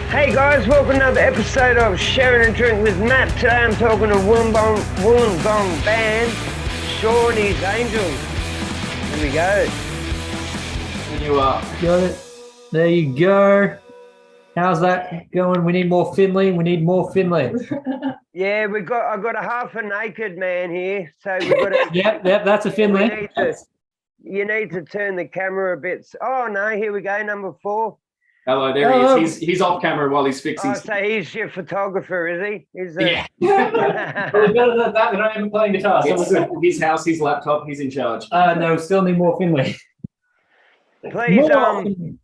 Hey guys, welcome to another episode of Sharing a Drink with Matt. Today I'm talking to Wollongong band, Shawnee's Angels. Here we go. You are. Got it. There you go. How's that going? We need more Finley. We need more Finley. Yeah, I got a half a naked man here, so we've got to. Yep, that's a Finley. You need to turn the camera a bit. Oh no, here we go, number 4. Hello, there he is. He's off camera while he's fixing. Oh, so he's your photographer, is he? Yeah. Well, better than that, we don't even playing guitar. So we're good. His house, his laptop, he's in charge. No, still need more Finley. Please, Finley.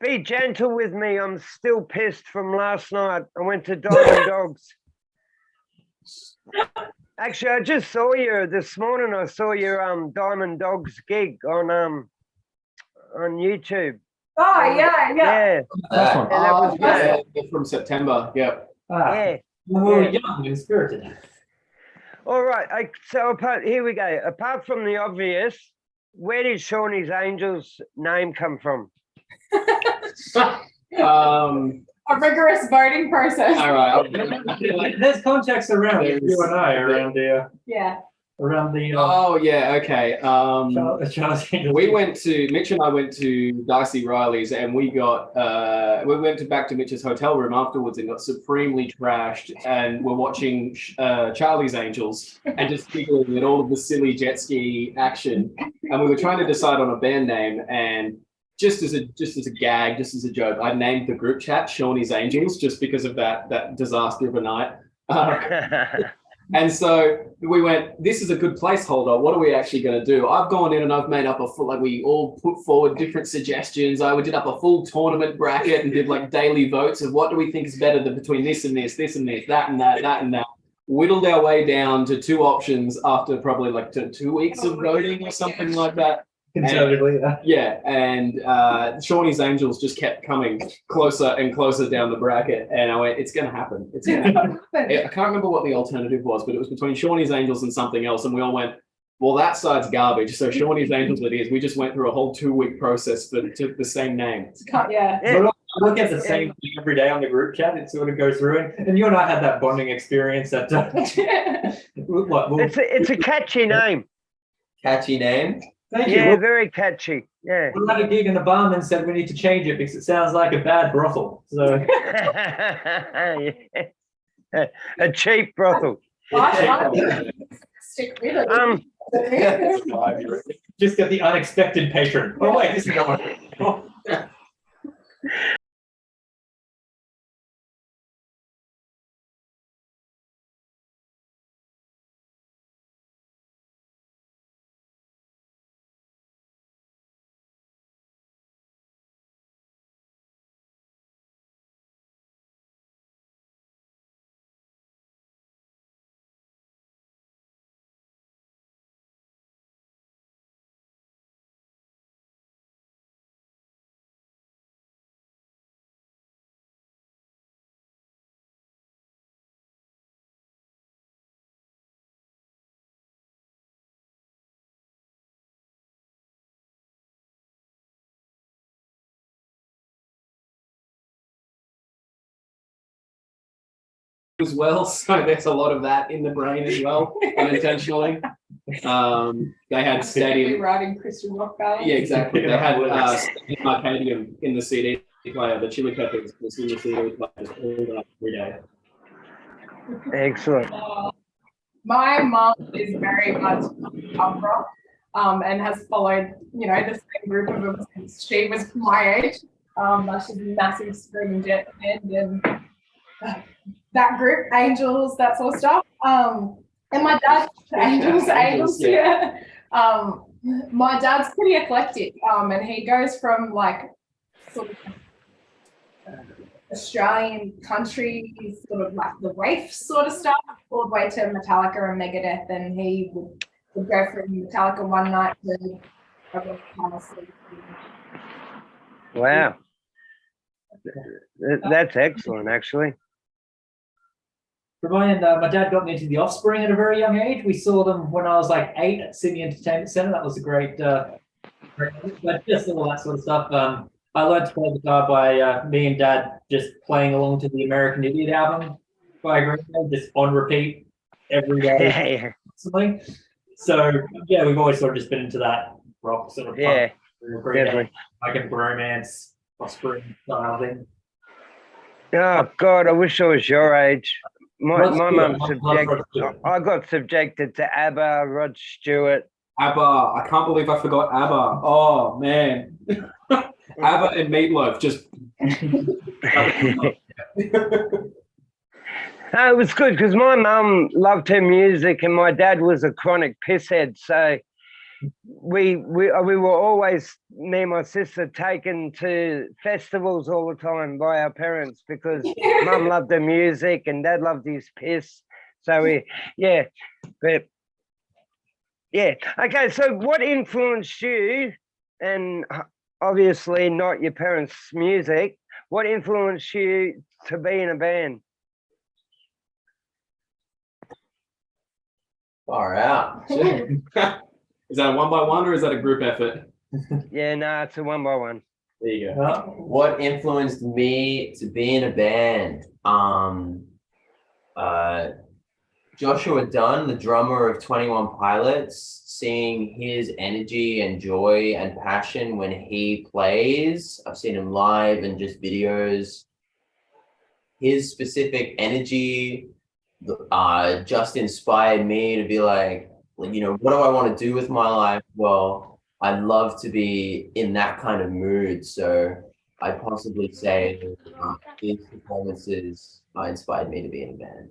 be gentle with me. I'm still pissed from last night. I went to Diamond Dogs. Actually, I just saw you this morning. I saw your Diamond Dogs gig on YouTube. Oh yeah. That's one. that was good. Yeah, from September. Yep. Yeah. We were young and spirited. All right. So here we go. Apart from the obvious, where did Shawnee's Angels name come from? A rigorous voting process. All right. There's context around it. You and I around the Yeah. Oh yeah. Okay. Charles Angels. Mitch and I went to Dicey Riley's, and we went back to Mitch's hotel room afterwards and got supremely trashed, and we're watching Charlie's Angels and just giggling at all of the silly jet ski action, and we were trying to decide on a band name, and just as a gag, just as a joke, I named the group chat Shawnee's Angels just because of that disaster of a night. And so we went, this is a good placeholder. What are we actually going to do? I've gone in and I've made up we all put forward different suggestions. I did up a full tournament bracket and did like daily votes of what do we think is better than between this and this, this and this, that and that, that and that. Whittled our way down to 2 options after probably like 2 weeks of voting or something like that. Conservatively, And Shawnee's Angels just kept coming closer and closer down the bracket, and I went, it's going to happen. It's going to happen. I can't remember what the alternative was, but it was between Shawnee's Angels and something else, and we all went, well, that side's garbage, so Shawnee's Angels it is. We just went through a whole 2-week process for the same name. Yeah. We look at the same thing every day on the group chat. It sort of goes through it. And you and I had that bonding experience that It's a catchy name. Catchy name. Thank Yeah, you. very catchy. Yeah. We had a gig and the barman said we need to change it because it sounds like a bad brothel. So A cheap brothel. Stick with it. just get the unexpected patron. Oh wait, this is not one. As well, so there's a lot of that in the brain as well, unintentionally. They had Stadium. Riding Crystal Rock Valley. Yeah, exactly. They had Stadium Arcadium in the CD player. The Chili Peppers was in the CD player just all day, every day. Excellent. My mum is very much punk rock, and has followed, the same group of them since she was my age. She's a massive Screaming Jet fan, and that group, Angels, that sort of stuff. And my dad, Angels, yeah. My dad's pretty eclectic, and he goes from like sort of Australian country, sort of like the Wraith sort of stuff, all the way to Metallica and Megadeth, and he would go from Metallica one night to Wow. That's excellent, actually. Brian, my dad got me into The Offspring at a very young age. We saw them when I was like 8 at Sydney Entertainment Centre. That was a great, but just all that sort of stuff. I learned to play guitar by me and Dad just playing along to the American Idiot album by Green Day, just on repeat every day, Yeah, constantly. So yeah, we've always sort of just been into that rock sort of yeah, punk, Green Day, definitely. like a bromance, offspring style thing. Oh God, I wish I was your age. Rod My Stewart, mum love Rod Stewart. I got subjected to ABBA, Rod Stewart. ABBA. I can't believe I forgot ABBA. Oh man. ABBA and Meatloaf just. No, it was good because my mum loved her music and my dad was a chronic pisshead. So we were always, me and my sister, taken to festivals all the time by our parents because mum loved the music and dad loved his piss. So yeah, but yeah. Okay, so what influenced you, and obviously not your parents' music, what influenced you to be in a band? Far out. Is that a 1-by-1 or is that a group effort? Yeah, no, it's a 1-by-1. There you go. What influenced me to be in a band? Joshua Dunn, the drummer of 21 Pilots, seeing his energy and joy and passion when he plays. I've seen him live and just videos. His specific energy just inspired me to be like, what do I want to do with my life? Well, I'd love to be in that kind of mood. So I'd possibly say his performances inspired me to be in a band.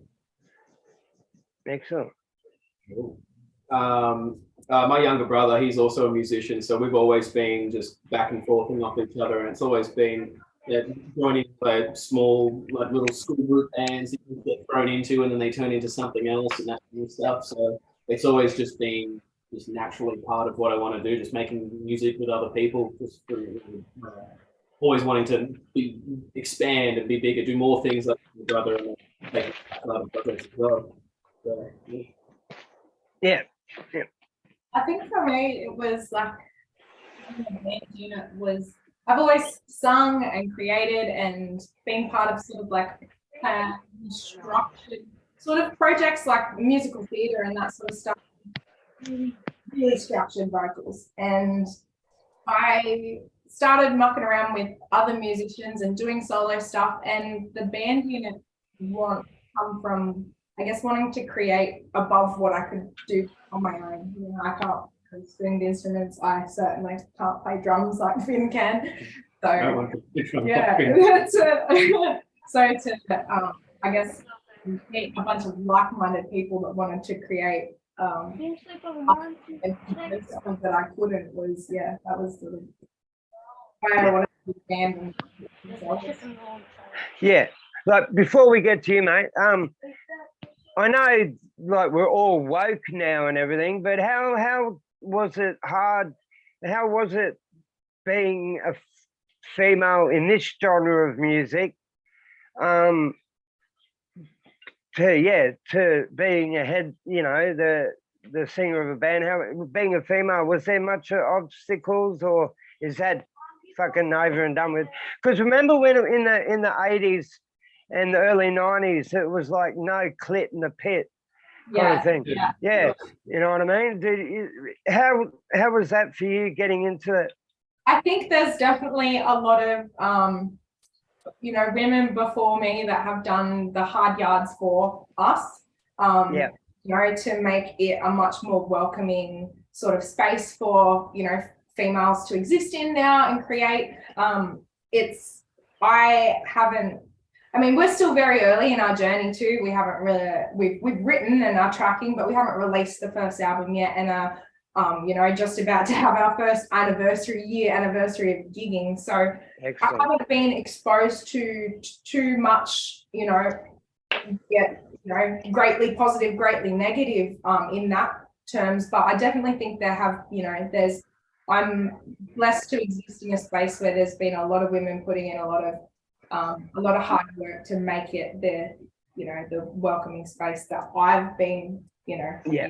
Excellent. My younger brother, he's also a musician, so we've always been just back and forthing off each other, and it's always been joining like small, like little school group bands that you get thrown into, and then they turn into something else and that kind of stuff. So it's always just been just naturally part of what I want to do, just making music with other people, just for, always wanting to expand and be bigger, do more things like my brother, and take other projects as well. So, Yeah. I think for me, it was like the band unit was. I've always sung and created and been part of sort of like structured sort of projects like musical theatre and that sort of stuff. Really structured vocals, and I started mucking around with other musicians and doing solo stuff. And the band unit come from, I guess, wanting to create above what I could do on my own. I can't string the instruments. I certainly can't play drums like Finn can. So yeah, so to I guess meet a bunch of like-minded people that wanted to create and that I couldn't was that was sort of why I wanted to be a band. Yeah. Like before we get to you, mate, I know like we're all woke now and everything, but how was it hard? How was it being a female in this genre of music? To being a head, the singer of a band. How being a female, was there much obstacles, or is that fucking over and done with? Because remember when in the 80s and the early 90s, it was like no clit in the pit kind of thing. Yeah, you know what I mean? How was that for you getting into it? I think there's definitely a lot of women before me that have done the hard yards for us. To make it a much more welcoming sort of space for females to exist in now and create. We're still very early in our journey too. We haven't really, we've written and are tracking, but we haven't released the first album yet, and just about to have our first anniversary of gigging. So excellent. I haven't been exposed to too much, greatly positive, greatly negative in that terms. But I definitely think I'm blessed to exist in a space where there's been a lot of women putting in a lot of hard work to make it the welcoming space that I've been, Yeah.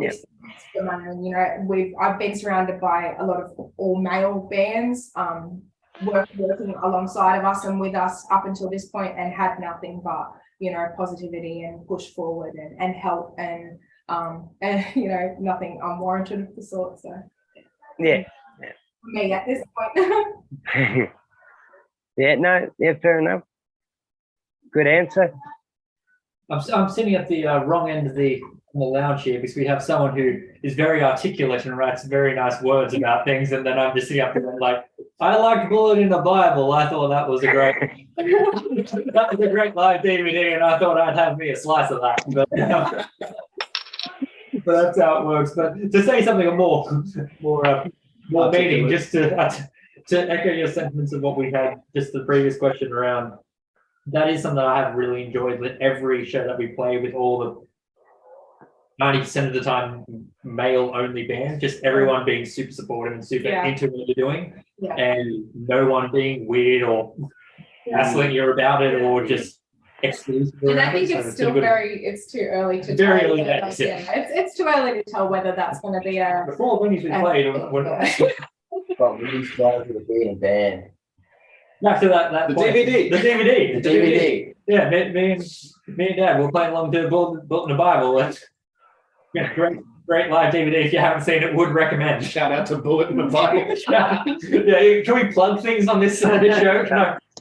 distance from, you know, I've been surrounded by a lot of all male bands, working alongside of us and with us up until this point, and had nothing but, you know, positivity and push forward and help and you know, nothing unwarranted of the sort. So Yeah. me at this point. Yeah, no, yeah, fair enough. Good answer. I'm sitting at the wrong end of the lounge here because we have someone who is very articulate and writes very nice words about things, and then I'm just sitting up there like, I liked Bullet in the Bible. I thought that was a great that was a great live DVD, and I thought I'd have me a slice of that. But that's how it works. But to say something more meaning, just to echo your sentiments of what we had just the previous question around, that is something that I have really enjoyed with every show that we play, with all the 90% of the time male only band, just everyone being super supportive and super into what you're doing, and no one being weird or hassling you about it or just exclusive. And I think it's still it's too early to tell. Early days, it's too early to tell whether that's going to be a. The four venues we played, But we started with being a band. Back to that The point. DVD. The DVD. The DVD. Yeah, me and Dad were playing along to Bullet in the Bible. And, yeah, great live DVD. If you haven't seen it, would recommend. Shout out to Bullet in the Bible. Yeah, can we plug things on this show?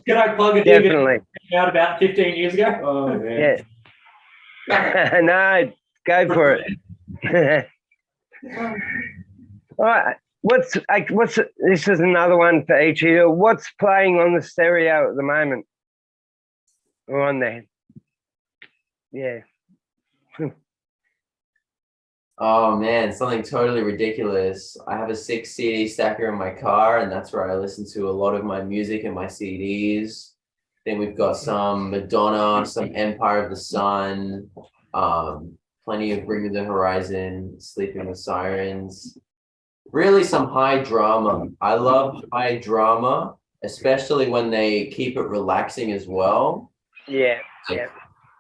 Can I plug a DVD Definitely. out about 15 years ago? Oh man. Yeah. No, go for it. All right. What's this is another one for each of you. What's playing on the stereo at the moment? Or on there? Yeah. Oh man, something totally ridiculous. I have a 6 CD stacker in my car, and that's where I listen to a lot of my music and my CDs. Then we've got some Madonna, some Empire of the Sun, plenty of Bring Me the Horizon, Sleeping with Sirens. Really some high drama. I love high drama, especially when they keep it relaxing as well. Yeah. Like, Yeah.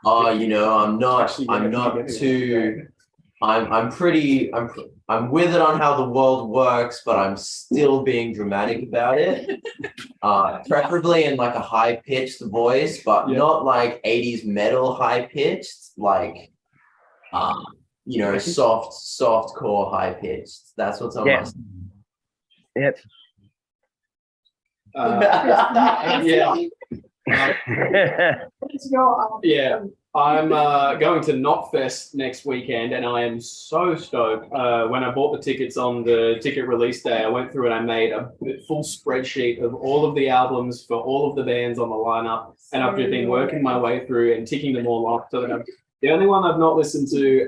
oh, you know, I'm not too. I'm with it on how the world works, but I'm still being dramatic about it. Preferably in like a high pitched voice, but not like 80s metal high pitched, like you know, soft core high pitched. That's what's on my. Yep. Yeah. I'm going to Knotfest next weekend, and I am so stoked. When I bought the tickets on the ticket release day, I went through and I made a full spreadsheet of all of the albums for all of the bands on the lineup, and I've just been working my way through and ticking them all off. So that the only one I've not listened to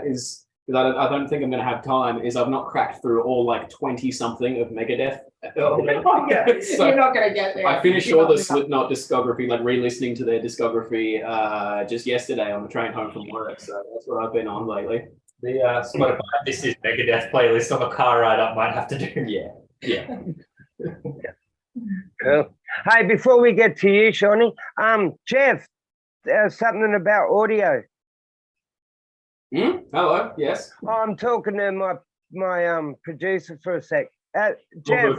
is, because I don't think I'm going to have time, is I've not cracked through all like 20 something of Megadeth. So you're not going to get there. I finished all the Slipknot discography, like re-listening to their discography just yesterday on the train home from work. So that's what I've been on lately. The Spotify This Is Megadeth playlist on the car ride up might have to do. Yeah. Cool. Hey, before we get to you, Shawnee, Jeff, something about audio. Hello. Yes. I'm talking to my producer for a sec. Jeff,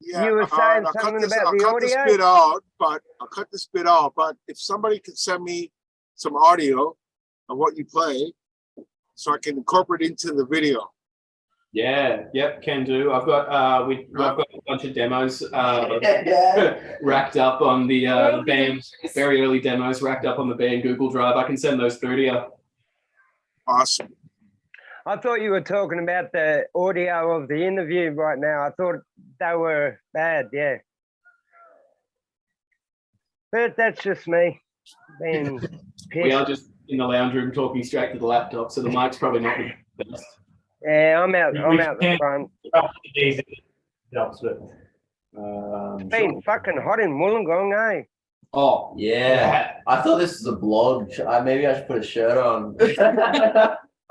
Yeah, you were saying something about the audio? I'll cut this bit out, but if somebody could send me some audio of what you play so I can incorporate it into the video. Yeah, yep, can do. I've got I've got a bunch of demos racked up on the band, very early demos racked up on the band Google Drive. I can send those through to you. Awesome. I thought you were talking about the audio of the interview right now. I thought they were bad, yeah. But that's just me being pissed. We are just in the lounge room talking straight to the laptop, so the mic's probably not the best. Yeah, I'm out the front. It's been fucking hot in Wollongong, eh? Oh, Yeah, I thought this was a blog. Maybe I should put a shirt on.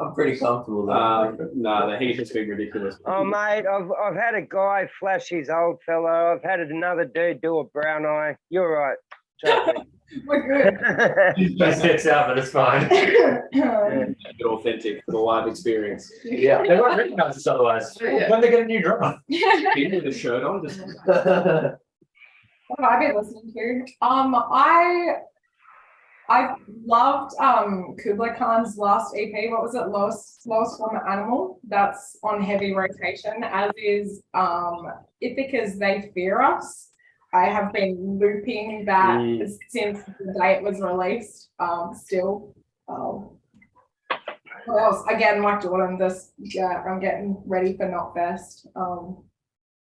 I'm pretty comfortable though. No, the heat has been ridiculous. Oh, mate, I've had a guy flash his old fella. I've had another dude do a brown eye. You're right. Trust me. We're It sticks out, but it's fine. good. Make it authentic for the live experience. Yeah, they won't recognize us otherwise. Yeah. When they get a new drummer. People with a shirt on, just What have I been listening to? I loved Kublai Khan's last EP. What was it? Lowest Form of Animal. That's on heavy rotation, as is Ithaca's They Fear Us. I have been looping that since the day it was released. Still. What else? Again, like Jordan, I'm getting ready for Knotfest.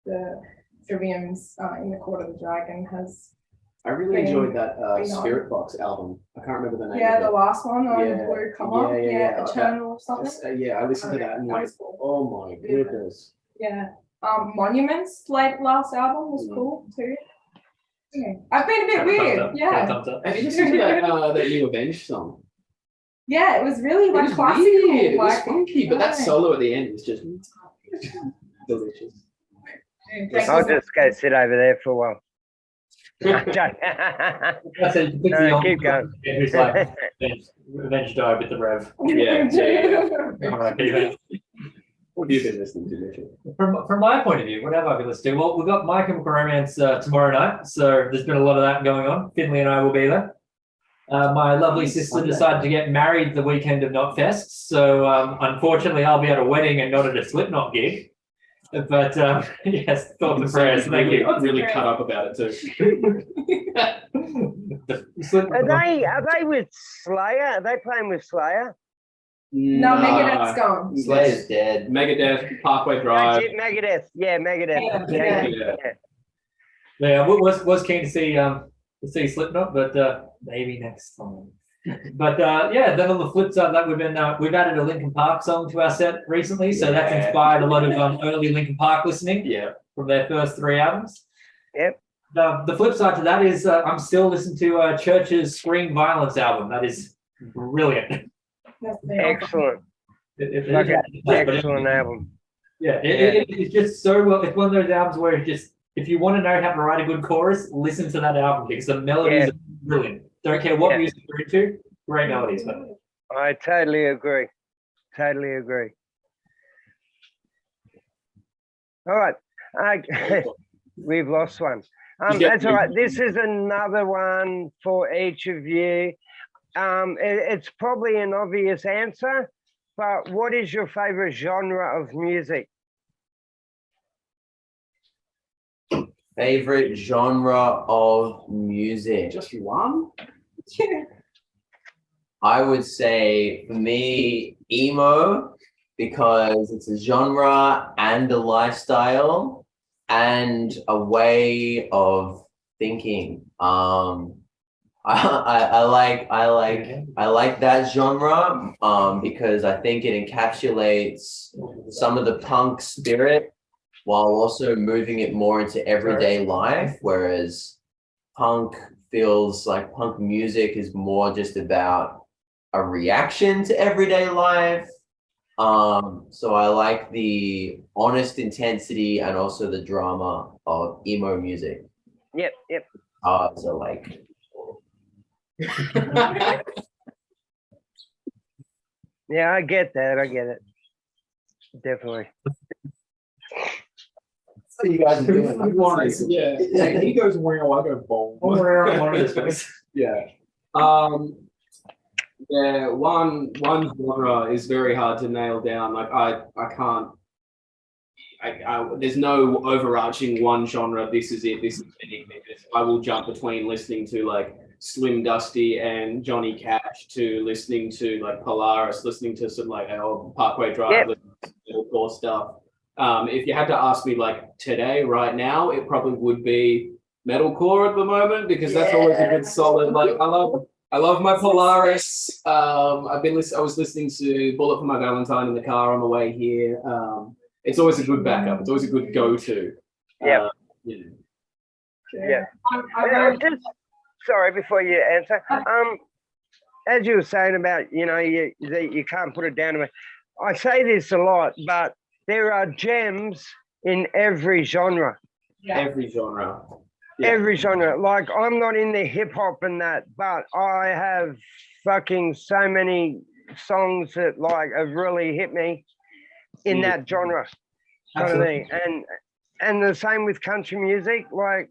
The Trivium's in the Court of the Dragon has. I really enjoyed that on. Spirit Box album. I can't remember the name Yeah, of the it. last one on Yeah, Blue Cover. yeah. Eternal or something. Yeah, I listened to that and like, was cool. oh my goodness. Yeah. Monuments last album was cool too. Yeah. I've been a bit weird. Yeah. Thumbs up. Have you listened to that new Avenged song? Yeah, it was really It like was classical. weird, it was like, funky, but that right. solo at the end was just delicious. I'll just go sit over there for a while. That's it, you pick the Keep going. who's like, Revenge died with the rev. Yeah. Alright, keep What have you been listening to, Mitchell? From my point of view, what have I been listening to? Well, we've got My Chemical Romance tomorrow night, so there's been a lot of that going on. Finley and I will be there. My lovely sister decided to get married the weekend of Knotfest, so unfortunately I'll be at a wedding and not at a Slipknot gig. But yes, thoughts and prayers. Thank you. I'm really cut up about it too. Are they with Slayer? Are they playing with Slayer? No, Megadeth's gone. Slayer's dead. Megadeth, Parkway Drive. Megadeth. Yeah, Megadeth. Yeah. Yeah, was keen to see Slipknot, but maybe next time. But yeah, then on the flip side of that, we've added a Linkin Park song to our set recently, so that's inspired a lot of early Linkin Park listening. Yeah. From their first 3 albums. Yep. The flip side to that is I'm still listening to Church's Scream Violence album. That is brilliant. Excellent. Excellent Excellent album. Yeah, it's just so well. It's one of those albums where if you want to know how to write a good chorus, listen to that album because the melodies are brilliant. Don't care what music you're into, great melodies. But I totally agree. Totally agree. All right. We've lost one. That's all right. This is another one for each of you. It's probably an obvious answer, but what is your favorite genre of music? Favorite genre of music? Just one? I would say for me, emo, because it's a genre and a lifestyle and a way of thinking. I like that genre because I think it encapsulates some of the punk spirit while also moving it more into everyday life, whereas punk feels like punk music is more just about a reaction to everyday life. So I like the honest intensity and also the drama of emo music. Yep. So like Yeah, I get that. I get it. Definitely. so you guys are doing. Yeah. He goes wow, I go boom. Yeah. Yeah, one genre is very hard to nail down. Like I can't. There's no overarching one genre. This is it. This is anything. I will jump between listening to like Slim Dusty and Johnny Cash to listening to like Polaris, listening to some like Parkway Drive, listening to metalcore stuff. If you had to ask me like today, right now, it probably would be metalcore at the moment because that's always a good solid. Like I love my Polaris. I was listening to Bullet for My Valentine in the car on the way here. It's always a good backup. It's always a good go-to. Yeah. Yeah. Sorry, before you answer. As you were saying about, you can't put it down to me. I say this a lot, but there are gems in every genre. Every genre. Every genre. Like I'm not into hip hop and that, but I have fucking so many songs that like have really hit me in that genre. Kind of thing. And the same with country music. Like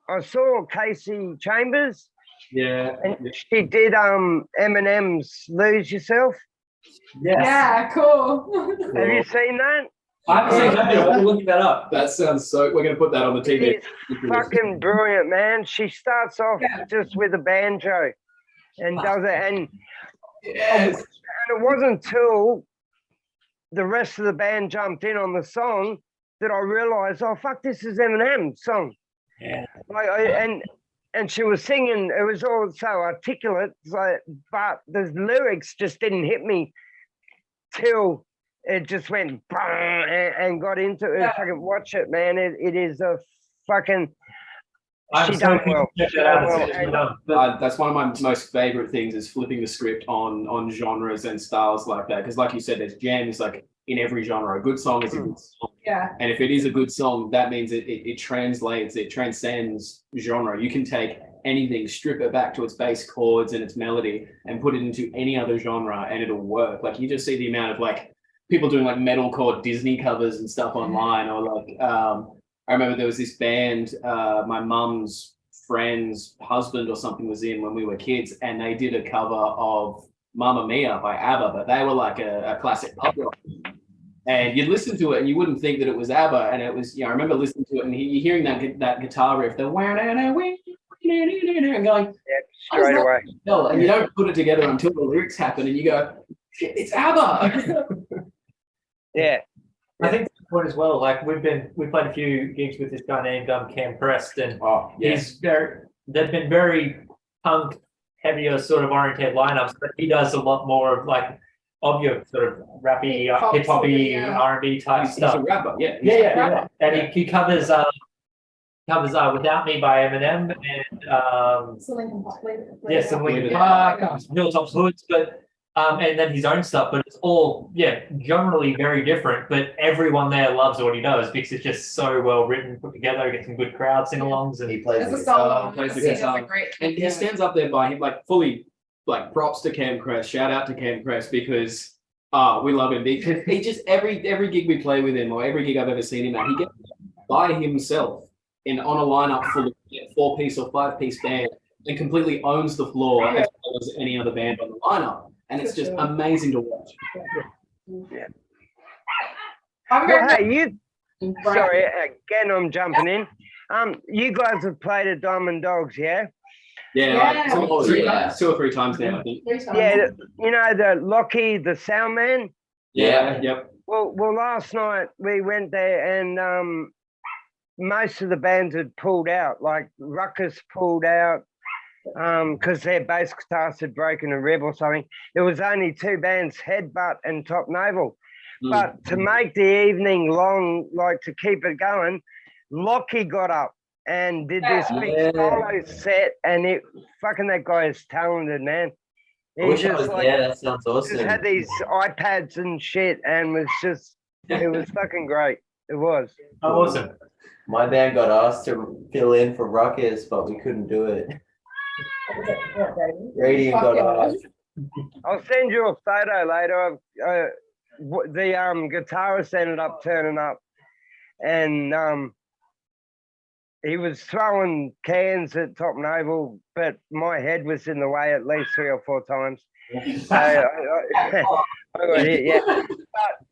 I saw Casey Chambers. Yeah. And she did Eminem's Lose Yourself. Yes. Yeah, cool. Have you seen that? I haven't seen that yet. We're looking that up. That sounds so. We're going to put that on the TV. It's fucking brilliant, man. She starts off just with a banjo and does it. And, Yes. and it wasn't until the rest of the band jumped in on the song that I realized, oh, fuck, this is Eminem's song. Yeah. Like, and she was singing, it was all so articulate, but the lyrics just didn't hit me till it just went and got into it. Fucking watch it, man. It is a fucking. She done well. That's one of my most favorite things is flipping the script on genres and styles like that. Because, like you said, there's gems like in every genre. A good song is a good song. Yeah. And if it is a good song, that means it translates, it transcends genre. You can take anything, strip it back to its base chords and its melody, and put it into any other genre, and it'll work. Like you just see the amount of like people doing like metalcore Disney covers and stuff online, or like I remember there was this band my mum's friend's husband or something was in when we were kids, and they did a cover of Mamma Mia by ABBA, but they were like a classic pop rock. And you'd listen to it and you wouldn't think that it was ABBA. And it was, I remember listening to it and you're hearing that guitar riff, the and going, straight away. And you don't put it together until the lyrics happen and you go, shit, it's ABBA. Yeah. I think that's the point as well. Like we played a few gigs with this guy named Cam Preston. They've been very punk heavier sort of oriented lineups, but he does a lot more of like of your sort of rappy, hip hoppy, R&B type stuff. He's a rapper, yeah. Yeah. And he covers "Without Me" by Eminem and So Linkin Park. some Linkin Park, Hilltop Hoods, but and then his own stuff. But it's all generally very different. But everyone there loves what he does because it's just so well written, put together. Get some good crowd sing-alongs, and He plays As the a guitar. solo, plays the he does guitar. a great. And he stands up there by him, like fully, like props to Cam Crest, shout out to Cam Crest because we love him because he just every gig we play with him or every gig I've ever seen him at, he gets by himself on a lineup full of 4-piece or 5-piece band and completely owns the floor as well as any other band on the lineup. And it's just amazing to watch. Yeah. I'm Well, very hey, sorry, again, I'm jumping in. You guys have played at Diamond Dogs, yeah? Yeah, Yeah. like 2 or 3 times now, I think. 3 times. Yeah, you know, the Lockie, the sound man? Yeah, yep. Well, last night we went there and most of the bands had pulled out, like Ruckus pulled out because their bass guitarist had broken a rib or something. There was only 2 bands, Headbutt and Top Naval. But to make the evening long, like to keep it going, Lockie got up and did this big solo set, and that guy is talented, man. I wish I was there. That sounds Just awesome. had these iPads and shit, and it was fucking great. It was. awesome. My band got asked to fill in for Ruckus, but we couldn't do it. Radiant got asked. I'll send you a photo later. The guitarist ended up turning up, and he was throwing cans at Top Naval, but my head was in the way at least 3 or 4 times. So I got hit, yeah.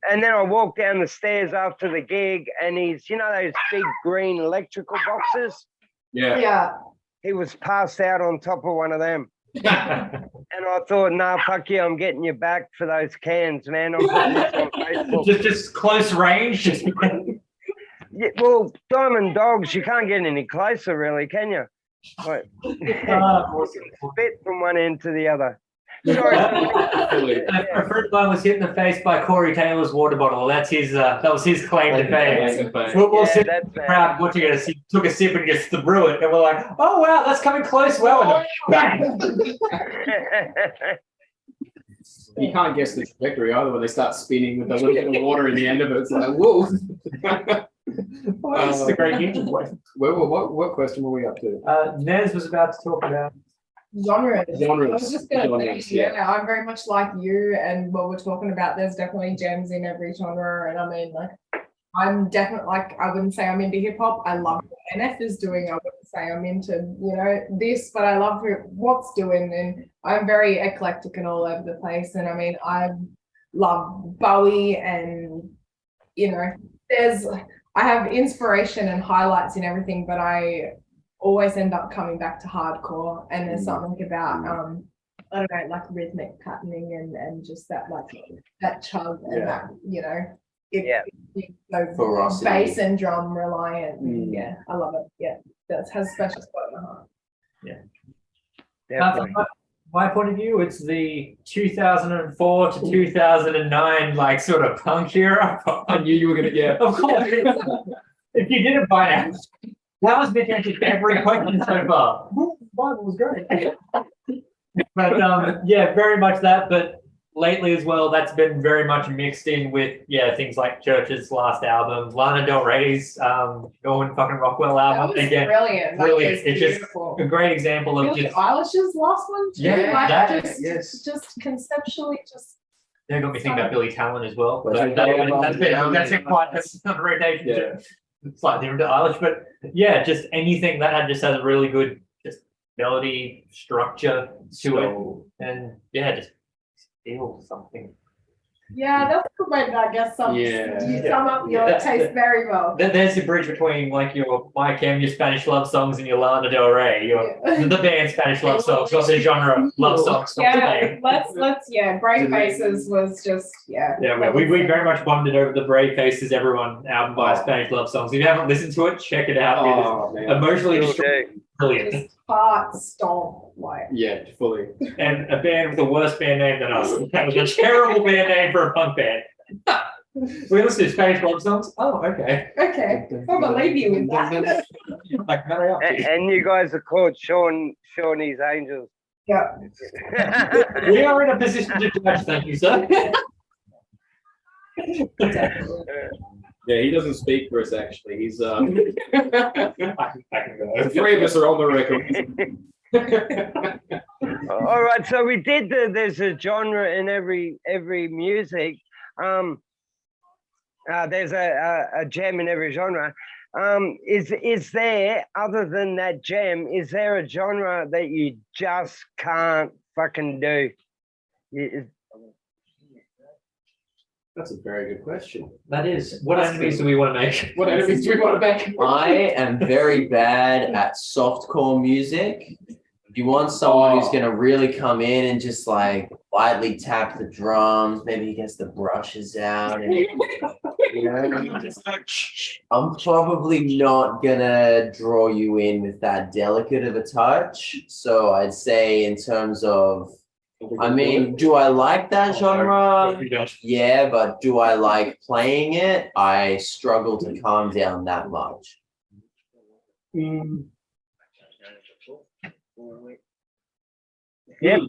And then I walked down the stairs after the gig, and he's, those big green electrical boxes? Yeah. Yeah. He was passed out on top of one of them. And I thought, nah, fuck you, I'm getting you back for those cans, man. I'm putting this on Facebook. just close range. Yeah, well, Diamond Dogs, you can't get any closer, really, can you? Like, spit from one end to the other. Sorry. A friend of mine was hit in the face by Corey Taylor's water bottle. That was his claim to fame. We'll sit in the crowd watching it. He took a sip and just threw it, and we're like, "Oh wow, that's coming close well." You can't guess the trajectory either when they start spinning with a little bit of water in the end of it. It's like, whoa. Well, this is a great YouTube question. What question were we up to? Nez was about to talk about. Genres. Genres. I was just gonna Genres, say, yeah, I'm very much like you and what we're talking about. There's definitely gems in every genre, and I mean, like, I'm definitely like, I wouldn't say I'm into hip hop. I love what NF is doing. I wouldn't say I'm into, this, but I love what's doing, and I'm very eclectic and all over the place. And I mean, I love Bowie, and I have inspiration and highlights in everything, but I always end up coming back to hardcore, and there's something about I don't know, like rhythmic patterning and just that that chug and that Ferocity. bass and drum reliant. Yeah, I love it. Yeah, that has a special spot in my heart. Yeah, Definitely. from my point of view, it's the 2004 to 2009 like sort of punk era. I knew you were gonna. Yeah, Of course. If you didn't by now, that was been answered every question so far. Bible was great. But yeah, very much that. But lately as well, that's been very much mixed in with things like Church's last album, Lana Del Rey's Owen fucking Rockwell That album. was Again, brilliant. That brilliant. was It's just beautiful. a great example of Billie just Eilish's last one too. Yeah, like that- just conceptually, just They got me thinking about Billy Talent as well. Well, But that's a quite a rotation. Yeah. Slightly different to Eilish, but yeah, just anything that just has a really good just melody structure to it, and just feel something. yeah, that's a good way to, I guess, you sum up your Yeah. taste very well. There's the bridge between like your My Chem, your Spanish love songs, and your Lana Del Rey, the band Spanish love songs, not the genre love songs. Not the Yeah, band. let's Brave Faces was just Yeah, we very much bonded over the Brave Faces Everyone album by Spanish love songs. If you haven't listened to it, check it out. Oh, It is man. emotionally Will destroying, do. brilliant. just heart stomp like. Yeah, fully. And a band with a worse band name than us. That was a terrible band name for a punk band. We listen to Spanish love songs. Oh, okay. Okay, I'll believe you with that. Like, hurry up. And you guys are called Shawnee's Angels. Yeah. We are in a position to judge, thank you, sir. Yeah, he doesn't speak for us actually. He's I can the go. three of us are on the record. All right, so we did there's a genre in every music. There's a gem in every genre. Is there, other than that gem, is there a genre that you just can't fucking do? That's a very good question. That is. What enemies do we want to make? What enemies do we want to make? I am very bad at softcore music. If you want someone who's gonna really come in and just like lightly tap the drums, maybe he gets the brushes out, and I'm probably not gonna draw you in with that delicate of a touch. So I'd say in terms of, I mean, do I like that genre? Yeah, but do I like playing it? I struggle to calm down that much. Yep.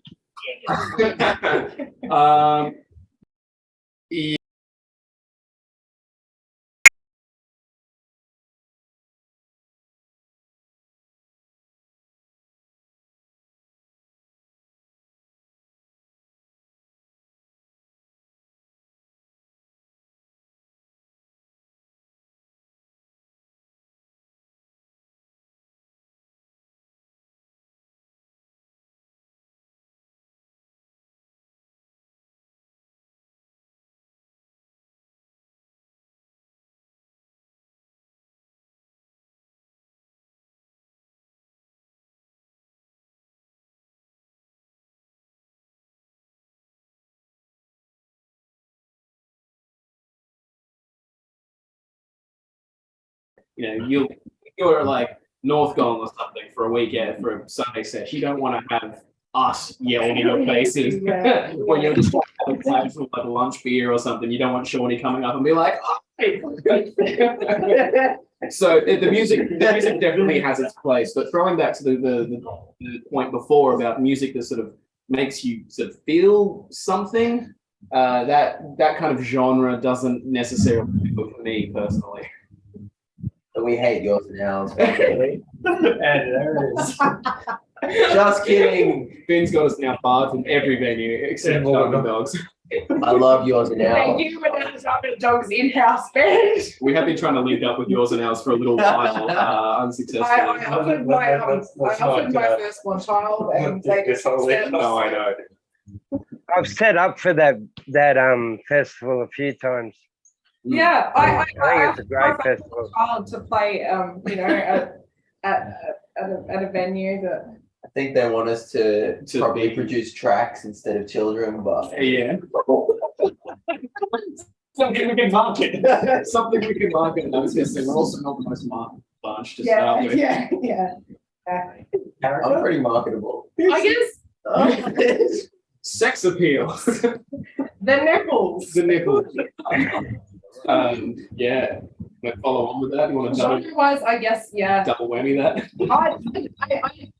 Yeah. You're like North Gong or something for a weekend for a Sunday sesh. You don't want to have us yelling in your faces when you're just having plans with like a lunch beer or something. You don't want Shawnee coming up and be like, oh, hey. So the music definitely has its place. But throwing back to the point before about music that sort of makes you sort of feel something, that kind of genre doesn't necessarily do it for me personally. But we hate yours and ours. And there it is. Just kidding. Ben's got us now barred from every venue except Charlie Dogs. I love yours and Thank ours. you for that Charlie Dogs in-house band. We have been trying to link up with yours and ours for a little while, unsuccessfully. I offered my firstborn child, and they just said, Oh, I know. I've set up for that festival a few times. yeah, I think it's a great offered my festival. child to play, at a venue that. I think they want us to probably produce tracks instead of children, but Yeah. Something we can market. Something we can market. I was going to say, we're also not the most marked bunch to start with. Yeah. I'm pretty marketable. I guess Sex appeal. the nipples. The nipple. Yeah. Like follow on with that. You want to Genre-wise, I guess, yeah. double whammy that?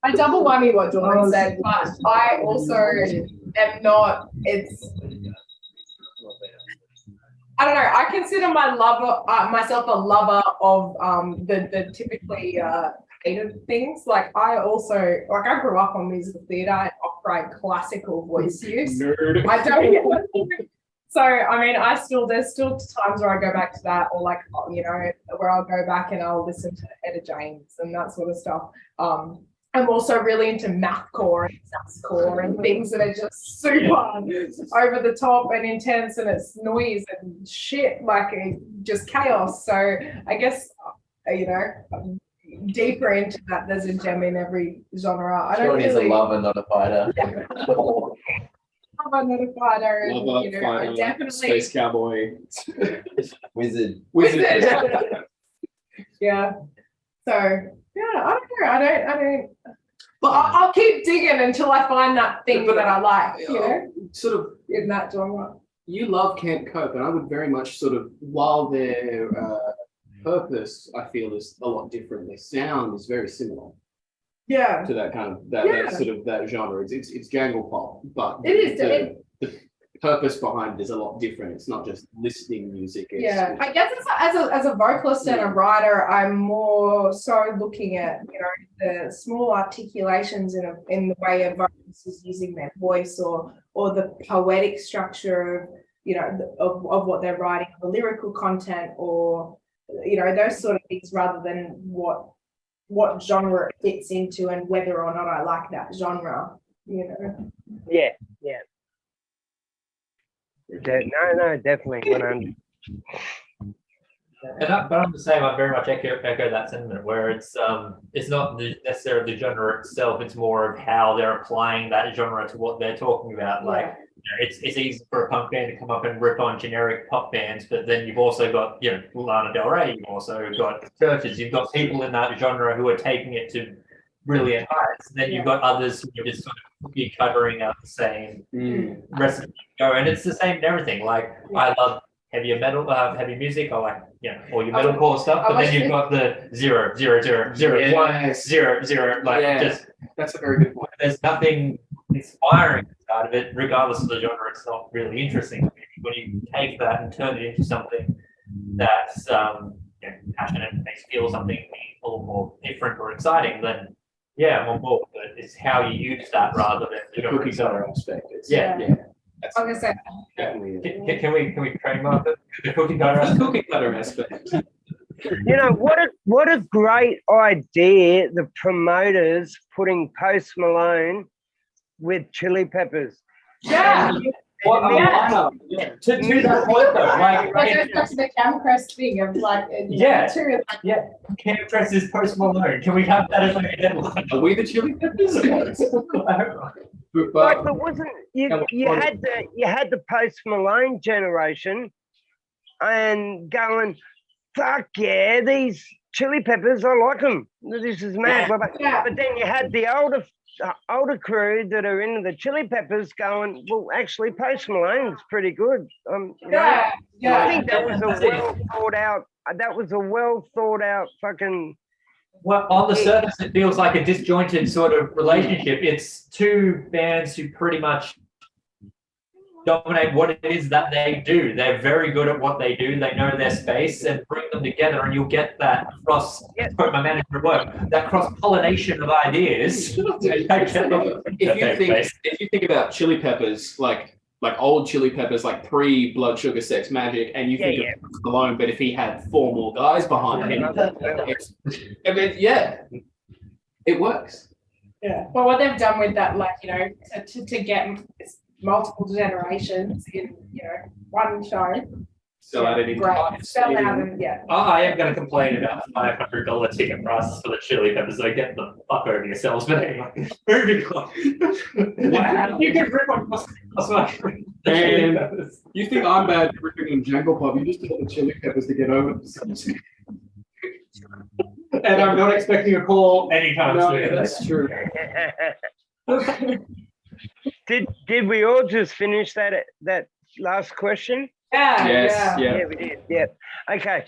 I double whammy what Dawn said, but I also am not. I don't know. I consider myself a lover of the typically hated things. Like I grew up on musical theatre and opera and classical voice use. Nerd. I don't. So I mean, there's still times where I go back to that, or like where I'll go back and I'll listen to Etta James and that sort of stuff. I'm also really into mathcore and sasscore and things that are just super over the top and intense, and it's noise and shit, like just chaos. So I guess deeper into that, there's a gem in every genre. I don't Shawnee's really. a lover, not a fighter. I'm not a fighter, and Lover, I fighter, definitely. space cowboy. Wizard. Yeah. So yeah, I don't know. I don't. But I'll keep digging until I find that thing that I like. Sort of In that genre. you love Camp Cope, and I would very much sort of, while their purpose, I feel, is a lot different, their sound is very similar Yeah. to that kind of that sort of that genre. It's jangle pop, but It is. the purpose behind it is a lot different. It's not just listening music. Yeah, I guess as a vocalist and a writer, I'm more so looking at the small articulations in the way a vocalist is using their voice, or the poetic structure of what they're writing, the lyrical content, or those sort of things, rather than what genre it fits into and whether or not I like that genre. Yeah. No, definitely. 100. But I'm the same. I very much echo that sentiment, where it's not necessarily the genre itself. It's more of how they're applying that genre to what they're talking about. Like it's easy for a punk band to come up and rip on generic pop bands, but then you've also got Lana Del Rey. You've also got churches. You've got people in that genre who are taking it to brilliant heights. And then you've got others who are just sort of cookie cuttering out the same recipe. And it's the same in everything. Like I love heavy metal, heavy music. I like all your metalcore stuff. But then you've got the 0, 0, 0, 0, 1, 0, 0. Like just that's a very good point. There's nothing inspiring out of it, regardless of the genre. It's not really interesting. When you take that and turn it into something that's passionate and makes you feel something meaningful or different or exciting, then I'm on board. But it's how you use that rather than the genre Cookie itself. cutter aspect. That's I'm gonna say definitely Can we trademark it? The cookie cutter aspect? cookie cutter aspect. What a great idea, the promoters putting Post Malone with Chili Peppers. yeah. To that point though, That goes back to the Camcrest thing of like Camp Dress is Post Malone. Can we have that as like a headline? Are we the Chili Peppers? But wasn't you had the Post Malone generation and going, fuck yeah, these Chili Peppers, I like them. This is mad. But then you had the older crew that are into the Chili Peppers going, well, actually, Post Malone's pretty good. I think that was a well thought out. That was a well thought out fucking. Well, on the surface, it feels like a disjointed sort of relationship. It's two bands who pretty much dominate what it is that they do. They're very good at what they do. They know their space, and bring them together, and you'll get that cross. Quote my manager work. That cross pollination of ideas. If you think about Chili Peppers, like old Chili Peppers, like pre Blood Sugar Sex Magic, and you think of alone, but if he had 4 more guys behind him, it works. Yeah. Well, what they've done with that, like, to get multiple generations in, one show. Sell out any Sell out and I am going to complain about $500 ticket prices for the Chili Peppers. So get the fuck over yourselves. But anyway, moving on. Wow, you can rip on and you think I'm bad at ripping on Jungle Pop? You just told the Chili Peppers to get over themselves. And I'm not expecting a call anytime soon. No, that's true. Did we all just finish that last question? Yeah. Yeah, we did. Yeah. Okay.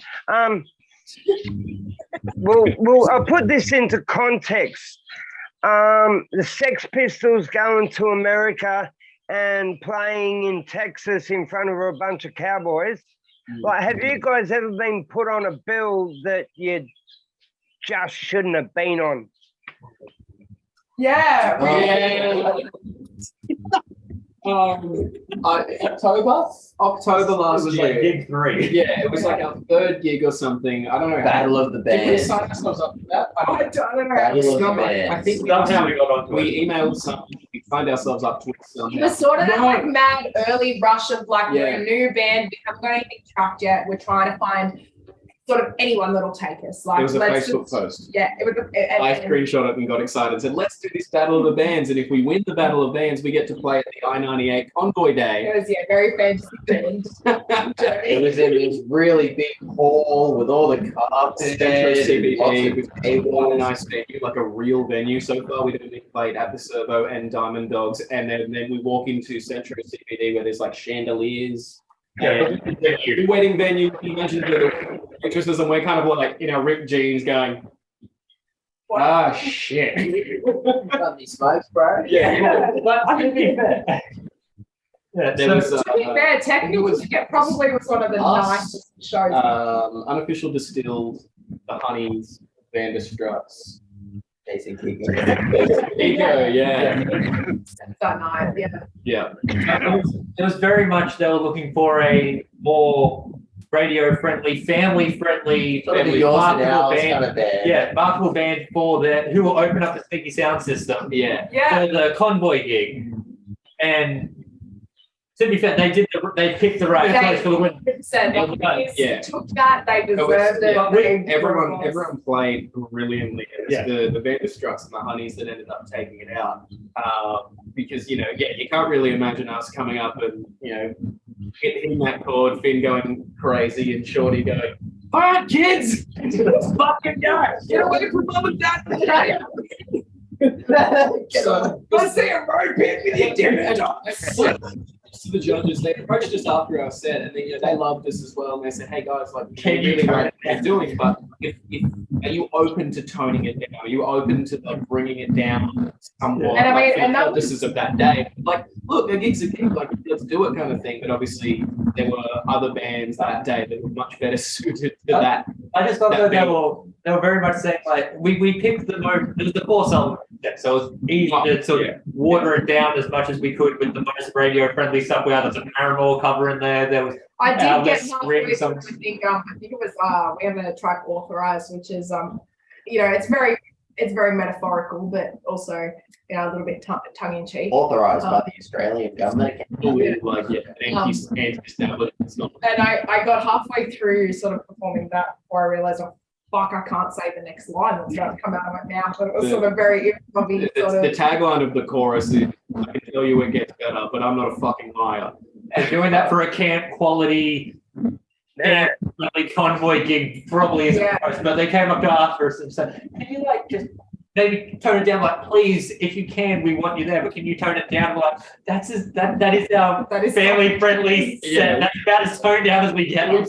Well, I'll put this into context. The Sex Pistols going to America and playing in Texas in front of a bunch of cowboys. Like, have you guys ever been put on a bill that you just shouldn't have been on? Yeah. October last year. Gig 3. Yeah, it was like our 3rd gig or something. I don't know. Battle of the Did we Bands. sign ourselves up for that? I don't know. Battle of the I Bands. think we Somehow we got onto it. we emailed something. We signed ourselves up to it It somehow. was sort of that No. like mad early rush of like, we're Yeah. a new band, we haven't got anything tracked yet, we're trying to find sort of anyone that'll take us. Like, It was a let's Facebook just, post. yeah, it was. I screenshot it and got excited and said, let's do this Battle of the Bands. And if we win the Battle of Bands, we get to play at the I-98 Convoy Day. It was very fantasy band. It was in this really big hall with all the carpet Central and CBD lots with of one tables. nice venue, like a real venue. So far, we've only played at the Servo and Diamond Dogs. And then we walk into Central CBD where there's like chandeliers. And the wedding venue, can you imagine the waitresses, and we're kind of like in our ripped jeans going, shit. Got any smokes, bro? Yeah. But to be fair. Yeah, There was To be fair, technically, it probably was one of the us, nicest shows. Unofficial Distilled, The Honeys, Vanderstruts. Jason Kiko. Kiko, yeah. That night, Yeah. It was very much they were looking for a more radio-friendly, family-friendly, Sort of the yours and marketable ours band. kind of band. Yeah, marketable band for who will open up the Sneaky Sound System Yeah. for the Convoy gig. And to be fair, they picked the right place for the win. 100%. Like, Yeah. took that, they It was- deserved it. yeah, They- Everyone played brilliantly. It was Yeah. the Vanderstruts and the Honeys that ended up taking it out. Because, you can't really imagine us coming up and, hitting that chord, Finn going crazy and Shawnee going, all right, kids, let's fucking go. Get away from mum and dad today. So, let's see a road pit with your dinner. To the judges, they approached us after our set, and they loved us as well. And they said, "Hey guys, like, Can you really tone like it what you're doing, but are you open to toning it down? Are you open to like bringing it down somewhat? And I like, mean, for and the that purposes of that day, like, look, a gig's a gig, like, let's do it, kind of thing. But obviously, there were other bands that day that were much better suited to that. I just thought That that they were very much saying like we picked the most, it was the 4-song set, so it was easy to sort of water it down as much as we could with the most radio friendly stuff. We had some Paramore cover in there. Was I did get Elvis halfway ring through, I think it was we have a track authorized, which is it's very metaphorical, but also a little bit tongue in cheek. Authorised by the Australian government. Like, anti-establishment. It's not. And I got halfway through sort of performing that before I realized, fuck, I can't say the next line that's about to come out of my mouth. But it was sort of very obvious. The tagline of the chorus is, I can tell you it gets better, but I'm not a fucking liar. and doing that for a camp quality convoy gig probably isn't close, but they came up to us first and said, can you just maybe tone it down, please, if you can, we want you there, but can you tone it down? That is our family friendly set. That's about as toned down as we get. We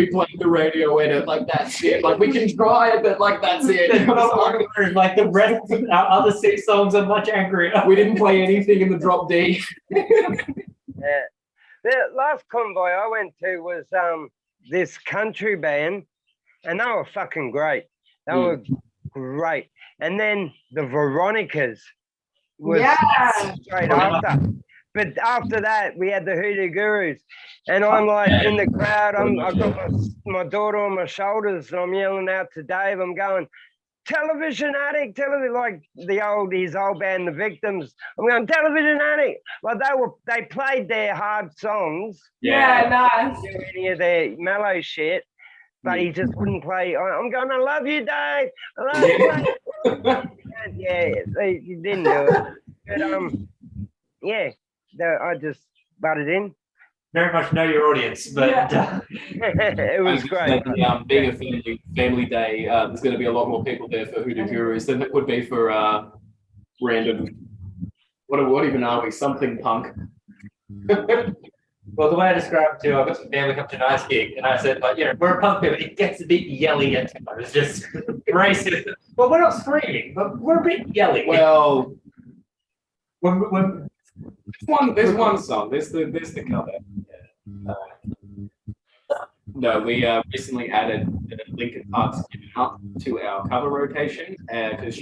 played the radio edit, that's it. We can try it, but that's it. The rest of our other 6 songs are much angrier. We didn't play anything in the drop D. The last convoy I went to was this country band, and they were fucking great. They were great. And then the Veronicas was straight after. But after that, we had the Hoodoo Gurus, and I'm like in the crowd. I've got my daughter on my shoulders, and I'm yelling out to Dave. I'm going, television addict, television, like his old band, The Victims. I'm going, television addict. Like they played their hard songs. Yeah, nice. Didn't do any of their mellow shit, but he just wouldn't play. I'm going, I love you, Dave. I love you, Dave. He didn't do it. But I just butted in. Very much know your audience, but It was great. Being a family day, there's going to be a lot more people there for Hoodoo Gurus than it would be for random. What even are we? Something punk. Well, the way I described it too, I've got some family come to a nice gig, and I said, like, we're a punk band. It gets a bit yelly at times. It's just racist. Well, we're not screaming, but we're a bit yelly. Well, when there's one song. There's the cover. No, we recently added Linkin Park's "Give It Up" to our cover rotation because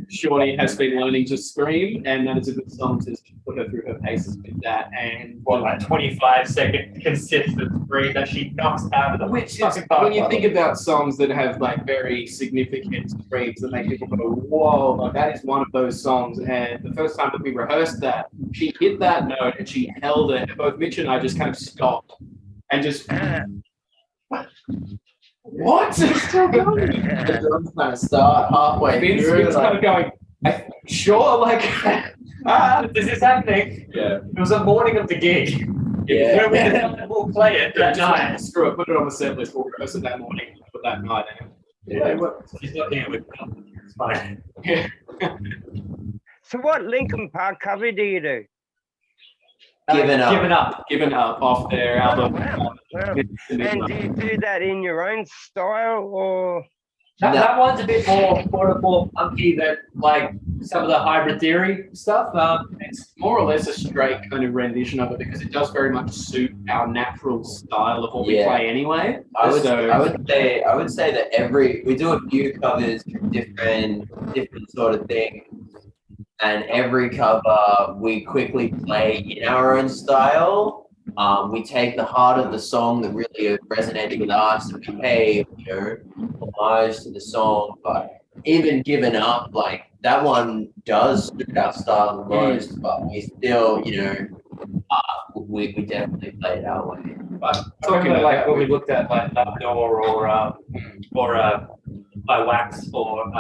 Shawnee has been learning to scream, and that is a good song to put her through her paces with that. And like 25-second consistent scream that she knocks out of the which is, when you think about songs that have like very significant screams that make people go, whoa, like that is one of those songs. And the first time that we rehearsed that, she hit that note and she held it, and both Mitch and I just kind of stopped and just what? The drums kind of start halfway through. Vince kind of going, sure, like, this is happening. Yeah. It was the morning of the gig. Yeah. We'll play it that night. Screw it, put it on the set list. We'll rehearse it that morning, put that night. She's not here with me. It's fine. Yeah. So what Linkin Park cover do you do? Given up. Given up off their album. Wow. And do you do that in your own style, or? That one's a bit more punky than like some of the Hybrid Theory stuff. It's more or less a straight kind of rendition of it because it does very much suit our natural style of what we play anyway. I would say that we do a few covers for different sort of things. And every cover we quickly play in our own style. We take the heart of the song that really resonated with us and we pay, homage to the song. But even Given Up, like that one does suit our style the most, but we still, we definitely play it our way. But talking about like when we looked at like Love Door or by Wax or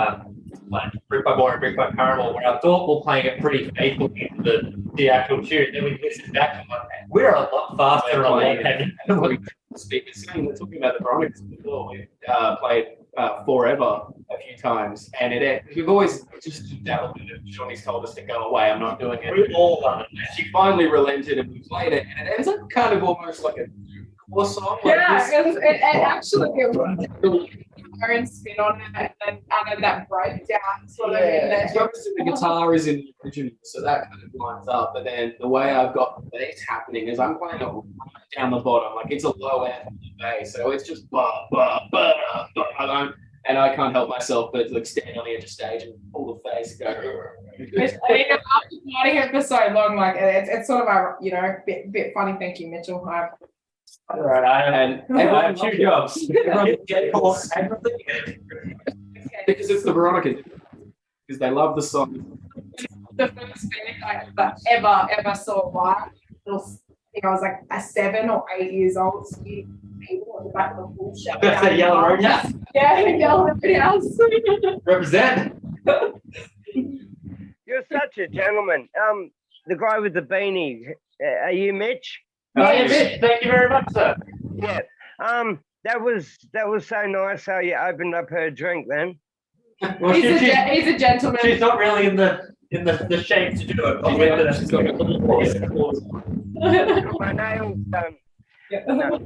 like Brick by Boy and Brick by Caramel, where I thought we're playing it pretty faithfully into the actual tune. Then we listened back and like, we're a lot faster and a lot heavier. We're talking about the Veronicas before. We played Forever a few times, and we've always just dabbled in it. Shawnee's told us to go away. I'm not doing it. We all love it. She finally relented, and we played it, and it ends up kind of almost like a war song. Like it actually was own spin on it and added that breakdown sort of in there. The guitar is in the original, so that kind of lines up. But then the way I've got the bass happening is I'm playing it right down the bottom, like it's a low end of the bass, so it's just and I can't help myself but like stand on the edge of stage and pull the face and go. I mean, after playing it for so long, like it's sort of a bit funny. Thank you, Mitchell. All right, I have two jobs. Because it's the Veronicas. Because they love the song. The first thing I ever saw live, I think I was like 7 or 8 years old. So people at the back of the pool shouting. That's that Yellow Roadhouse? Yeah, Yellow Roadhouse. Represent. You're such a gentleman. The guy with the beanie, are you Mitch? Mitch, thank you very much, sir. Yeah. That was so nice how you opened up her drink then. Well, he's a gentleman. She's not really in the shape to do it. She's got a little voice. My nails done.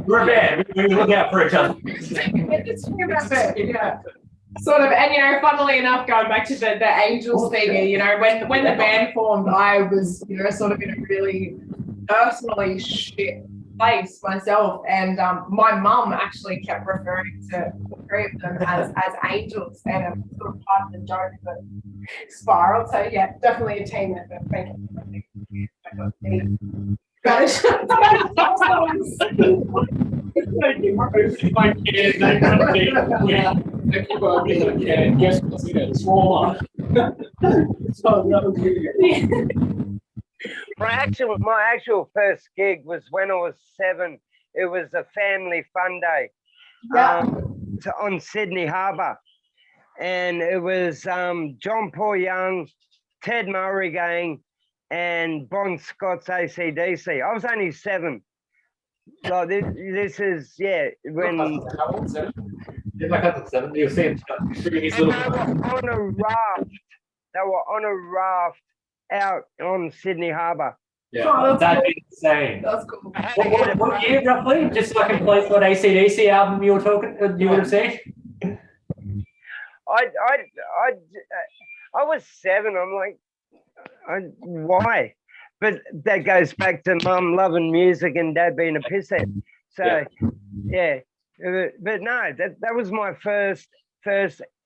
We're a band. We look out for each other. Yeah. Sort of, and funnily enough, going back to the Angels thing, when the band formed, I was, sort of in a really personally shit place myself, and my mum actually kept referring to the three of them as angels, and it was sort of part of the joke that spiraled. So yeah, definitely a team effort. Thank you. Guess what's in it? Trauma. So that was good. My actual first gig was when I was 7. It was a family fun day on Sydney Harbour. And it was John Paul Young, Ted Murray Gang, and Bon Scott's AC/DC. I was only 7. So this is, when... How old, 7? Yeah, my cousin's 7. You'll see him shooting his And little. they were on a raft. They were on a raft out on Sydney Harbour. Yeah, Oh, that'd be insane. That's cool. What year roughly? Just so I can place what AC/DC album you were talking. You would have seen. I was 7. I'm like, why? But that goes back to Mum loving music and Dad being a pisshead. So yeah. But no, that was my first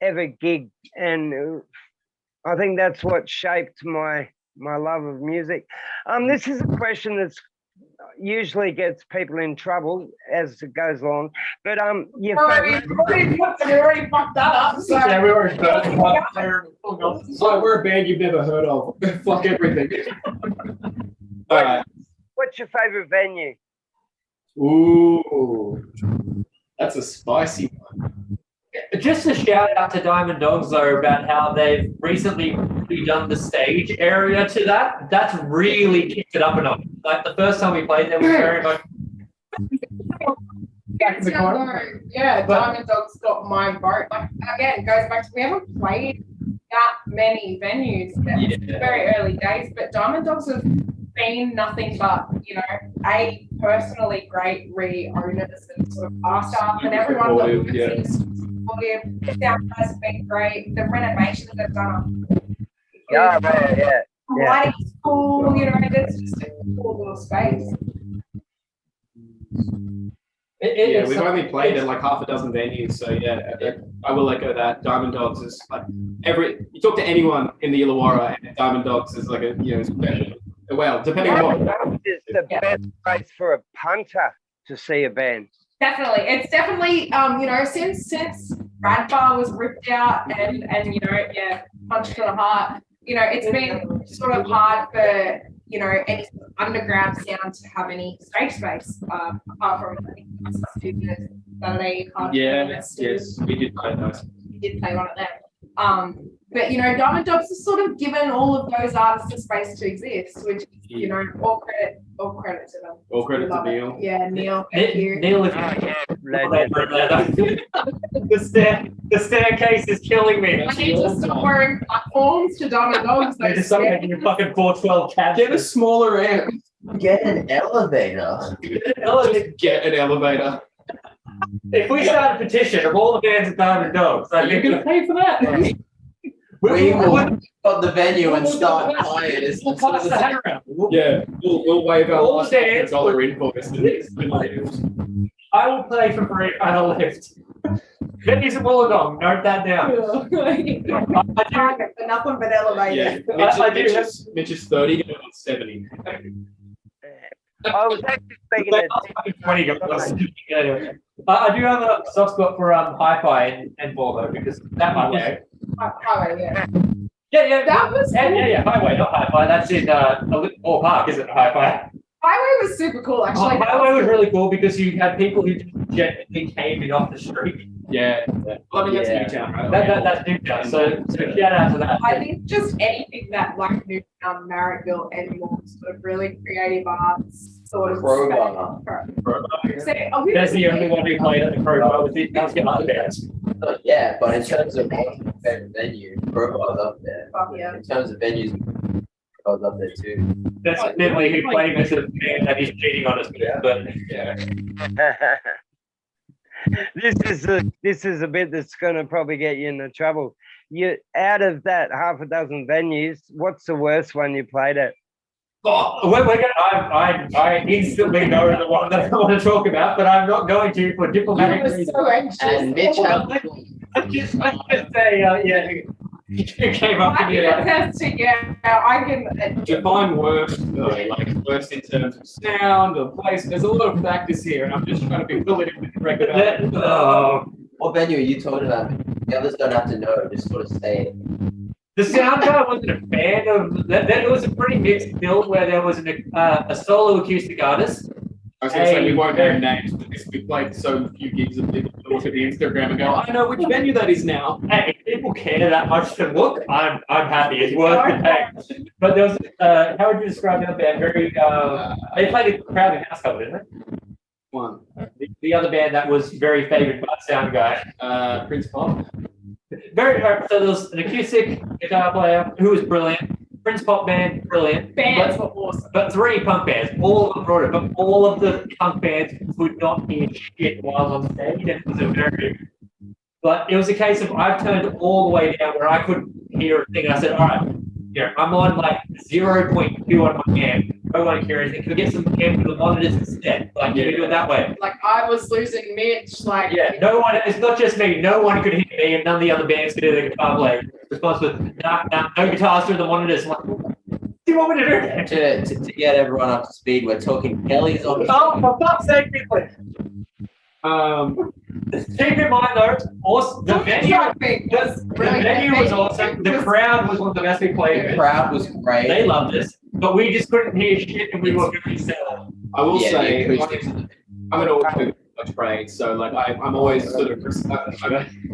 ever gig, and I think that's what shaped my love of music. This is a question that's usually gets people in trouble as it goes along. But You already fucked that up. So. Yeah, we already So we're a band you've never heard of. Fuck everything. All right. What's your favorite venue? Ooh, that's a spicy one. Just a shout out to Diamond Dogs though about how they've recently redone the stage area to that. That's really kicked it up a notch. Like the first time we played there was very much. Diamond Dogs got my vote. Like again, it goes back to we haven't played that many venues yet. It's very early days, but Diamond Dogs have been nothing but, a personally great re-owners and sort of our staff and everyone that supportive. The sound has been great. The renovations they've done. The lighting's cool. It's just a cool little space. We've only played in like half a dozen venues, so I will echo that. Diamond Dogs is like you talk to anyone in the Illawarra, and Diamond Dogs is like a special. Well, depending on what. It's the best place for a punter to see a band. Definitely, it's definitely since Radbar was ripped out and punched to the heart. It's been sort of hard for any underground sound to have any stage space apart from Saturday. Yes, we did play those. We did play one of them. But Diamond Dogs has sort of given all of those artists a space to exist, which all credit to them. All credit to Neil. Yeah, Neil. Thank you. Neil, if the staircase is killing me. I need to stop wearing platforms to Diamond Dogs. They're just making your fucking 412 cabs. Get a smaller amp. Get an elevator. Get an elevator. If we start a petition of all the bands at Diamond Dogs, are you going to pay for that? We will got the venue and start playing. We'll pass the hat around. We'll waive our last stands. $100 invoice. I will play for free on a lift. Venues at Wollongong, note that down. For nothing but elevators. Yeah, Mitch is 30 and I'm 70. I was actually speaking to 20 guys. Anyway, I do have a soft spot for hi-fi and Volvo because that might work. Highway, Yeah. That was cool. Yeah. Highway, not hi-fi. That's in All Park, isn't it? Hi-fi. Highway was super cool, actually. Highway was really cool because you had people who just genuinely came in off the street. Yeah. Well, I mean, that's Newtown, right? That's Newtown. So shout out to that. I think just anything that like Newtown, Marrickville, and more sort of really creative arts sort of Crowbar. That's the only one who played at the Crowbar with it. That's other bands. Yeah, but in terms of my favorite venue, Crowbar's up there. Yeah. In terms of venues, I was up there too. That's definitely who played with the band that he's cheating on us with. But this is a bit that's going to probably get you into trouble. You out of that half a dozen venues, what's the worst one you played at? We're gonna, I instantly know the one that I want to talk about, but I'm not going to for diplomatic You were reasons. so anxious. And Mitch, Let's just say, yeah, you came up to I me can like, attest to, yeah, I can. Define worst though, like worst in terms of sound or place. There's a lot of factors here, and I'm just trying to be politically correct about it. what venue are you talking about? The others don't have to know, just sort of say it. the sound guy wasn't a fan of that. There was a pretty mixed build where there was a solo acoustic artist. I was going to say we won't name names because we played so few gigs of people to look at the Instagram and go, I know which venue that is now. Hey, if people care that much to look, I'm happy. It's worth the pay. But there was how would you describe the other band? Very they played a crowded house cover, didn't they? One. The other band that was very favoured by the sound guy. Prince Pop. Very so there was an acoustic guitar player who was brilliant. Prince Pop band, brilliant. Bands were awesome. But 3 punk bands, all of them brought it, but all of the punk bands could not hear shit while on stage, and it was a very. But it was a case of I've turned all the way down where I couldn't hear a thing. I said, all right, I'm on like 0.2 on my amp. I don't want to hear anything. Can we get some amp with the monitors instead? Like, you can do it that way. Like I was losing Mitch. Like Yeah, no one, it's not just me, no one could hear me, and none of the other bands could hear the guitar player. Response was, no guitars through the monitors. I'm like, what do you want me to do? To get everyone up to speed, we're talking Kelly's on. Oh, for fuck's sake, people. Keep in mind though, also, the venue was awesome. The crowd was one of the best we played The with. crowd was great. They loved us, but we just couldn't hear shit and we were very sad. I will Yeah, say, the acoustics of the I'm an audio trade, so like I'm always sort of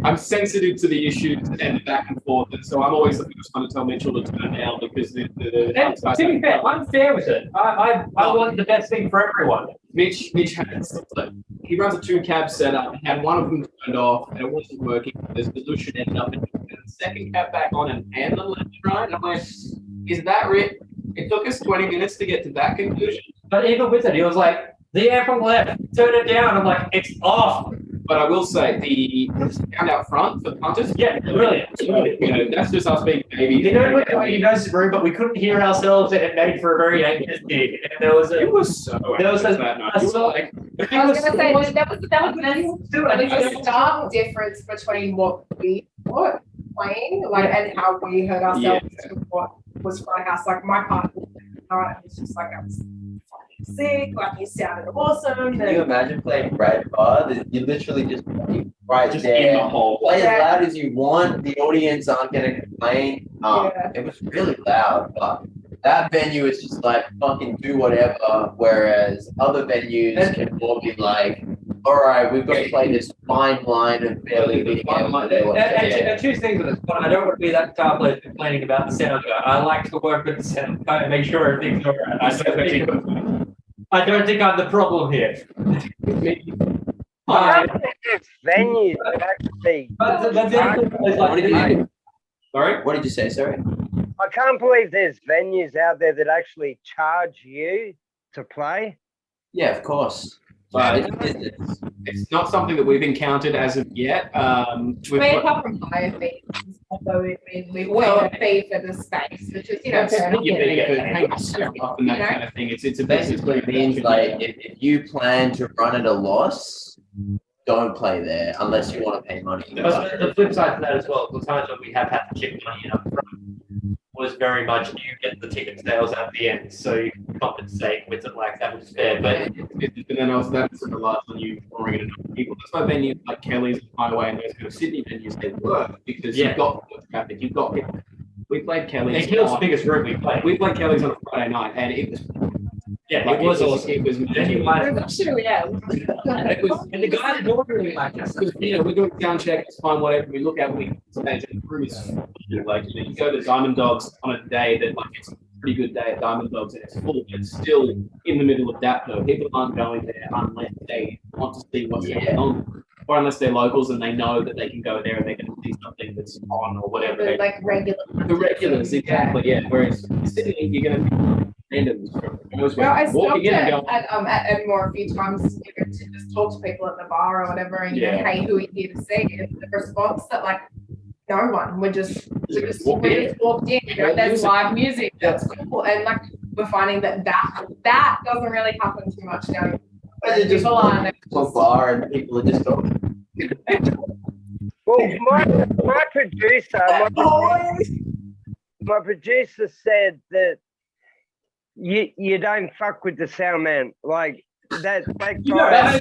I'm sensitive to the issues and the back and forth, and so I'm always the first one to tell Mitchell to turn down because And to be fair, I'm fair with it. I want the best thing for everyone. Mitch had he runs a 2-cab setup. He had one of them turned off and it wasn't working. The solution ended up in the second cab back on and the left and right. And I'm like, is that it? It took us 20 minutes to get to that conclusion. But even with it, he was like, the amp on the left, turn it down. I'm like, it's off. But I will say the sound out front for the punters. Yeah, brilliant. That's just us being babies. You know, room, but we couldn't hear ourselves, and it made for a very anxious gig. And there was It was so there was anxious that night. You were like, I was gonna say that was a stark difference between what we were playing, like, and how we heard ourselves to what was front house. Like my part, it's just like I was sick, like you sounded awesome. Can you imagine playing Brad Bar? You literally just play right just there. in the hole. Play as loud as you want. The audience aren't going to complain. It was really loud, but that venue is just like fucking do whatever. Whereas other venues can more be like, all right, we've got to play this fine line of barely beating out. And two things with this. One, I don't want to be that guitar player complaining about the sound guy. I like to work with the sound guy and make sure everything's all right. I don't think I'm the problem here. Venues that actually. Sorry? What did you say? Sorry. I can't believe there's venues out there that actually charge you to play. Yeah, of course. But it's not something that we've encountered as of yet. Apart from higher fees, although we pay a fee for the space, which is, fair enough. And that kind of thing. It's a Basically means like if you plan to run at a loss, don't play there unless you want to pay money. But the flip side to that as well, the times when we have had to chip money in up front was very much you get the ticket sales at the end, so you can compensate with it like that, which is fair. But and then else that's relies on you drawing in enough people. That's why venues like Kelly's Highway and those kind of Sydney venues they work because you've got traffic, you've got people. We played Kelly's. And Kelly's the biggest room we played. We played Kelly's on a Friday night, and it was. It was awesome. It was. And you might have It was, and the guy that really liked us. we're doing sound check, it's fine, whatever. We look at we stage and the room is like you go to Diamond Dogs on a day that like it's a pretty good day at Diamond Dogs and it's full, but it's still in the middle of Dapno. People aren't going there unless they want to see what's going on. Or unless they're locals and they know that they can go there and they can see something that's on or whatever. Like regular. The regulars, exactly, yeah. Whereas Sydney, you're going to be randoms from Well, I stopped walking in and going, at Edmore a few times to just talk to people at the bar or whatever, and hey, who are you here to see? And the response that like no one, we just walked in. There's live music. That's cool, and like we're finding that doesn't really happen too much now. Imagine just People are one bar and people are just going. Well, my producer, my producer said that you don't fuck with the sound man. Like that guy.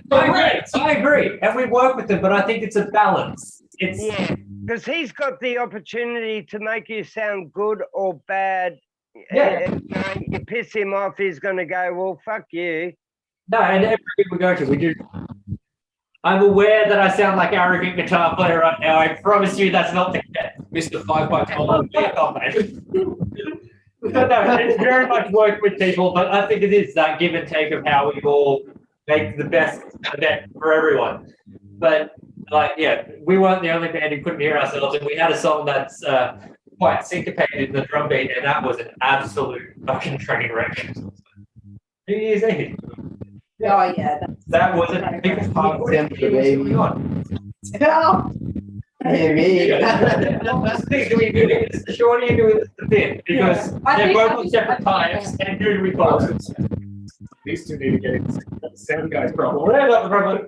I agree. And we work with them, but I think it's a balance. Yeah, because he's got the opportunity to make you sound good or bad. Yeah. And, you piss him off, he's going to go, well, fuck you. No, and every gig we go to, we do. I'm aware that I sound like arrogant guitar player right now. I promise you that's not the case. Mr. 5x12. Back off, mate. No, it's very much work with people, but I think it is that give and take of how we all make the best event for everyone. But we weren't the only band who couldn't hear ourselves, and we had a song that's quite syncopated in the drum beat, and that was an absolute fucking train wreck. New Year's Eve. Oh yeah. That was a big part of Hey, me. Do we do this the Shawnee or do we listen to Finn? Because they're both on separate times, and who do we follow? These two need to get into the sound guy's problem. Whatever the problem.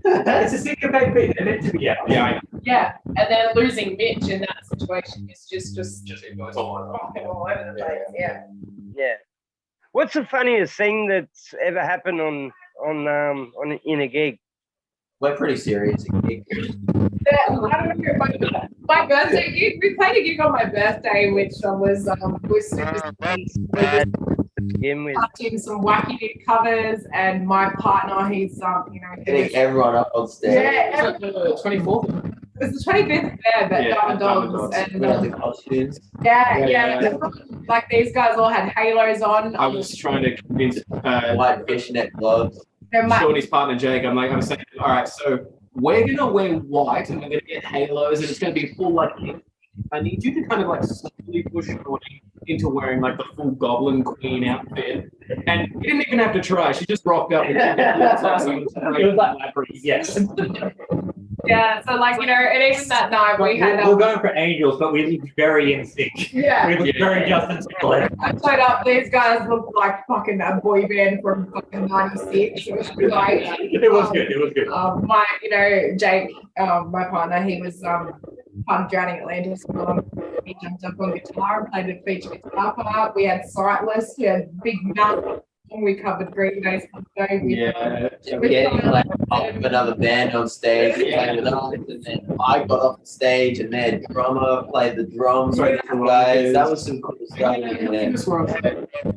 It's a syncopated beat. They're meant to be out. Yeah, I know. Yeah, and then losing Mitch in that situation is just it goes all over the place. Yeah. Yeah. What's the funniest thing that's ever happened on in a gig? We're pretty serious. I don't know, my birthday gig. We played a gig on my birthday, which was super sweet. Begin with. Doing some wacky dick covers, and my partner, he's Getting everyone up on stage. Yeah, It's like the 24th. it was the 25th there, but Yeah, Diamond Diamond Dogs, Dogs. We had the and costumes. yeah. Like these guys all had halos on. I was trying to convince White fishnet gloves. Shawnee's partner Jake. I'm saying, all right, so we're gonna wear white and we're gonna get halos and it's gonna be full like. I need you to kind of like slowly push Shawnee into wearing like the full Goblin Queen outfit, and you didn't even have to try. She just rocked up. Yes. Yeah, so like, and even that night we had. We're going for angels, but we looked very in sync. Yeah. We looked very Justin Timberlake. I showed up, these guys looked like fucking a boy band from fucking 96. It was like. It was good. It was good. My, Jake, my partner, he was part of Drowning Atlantis. He jumped up on guitar and played a feature guitar part. We had Sightless, we had Big Mouth. We covered Green Day's Day. Getting like another band on stage, playing with us, and then I got off the stage, and their drummer played the drums with the guys. That was some cool stuff.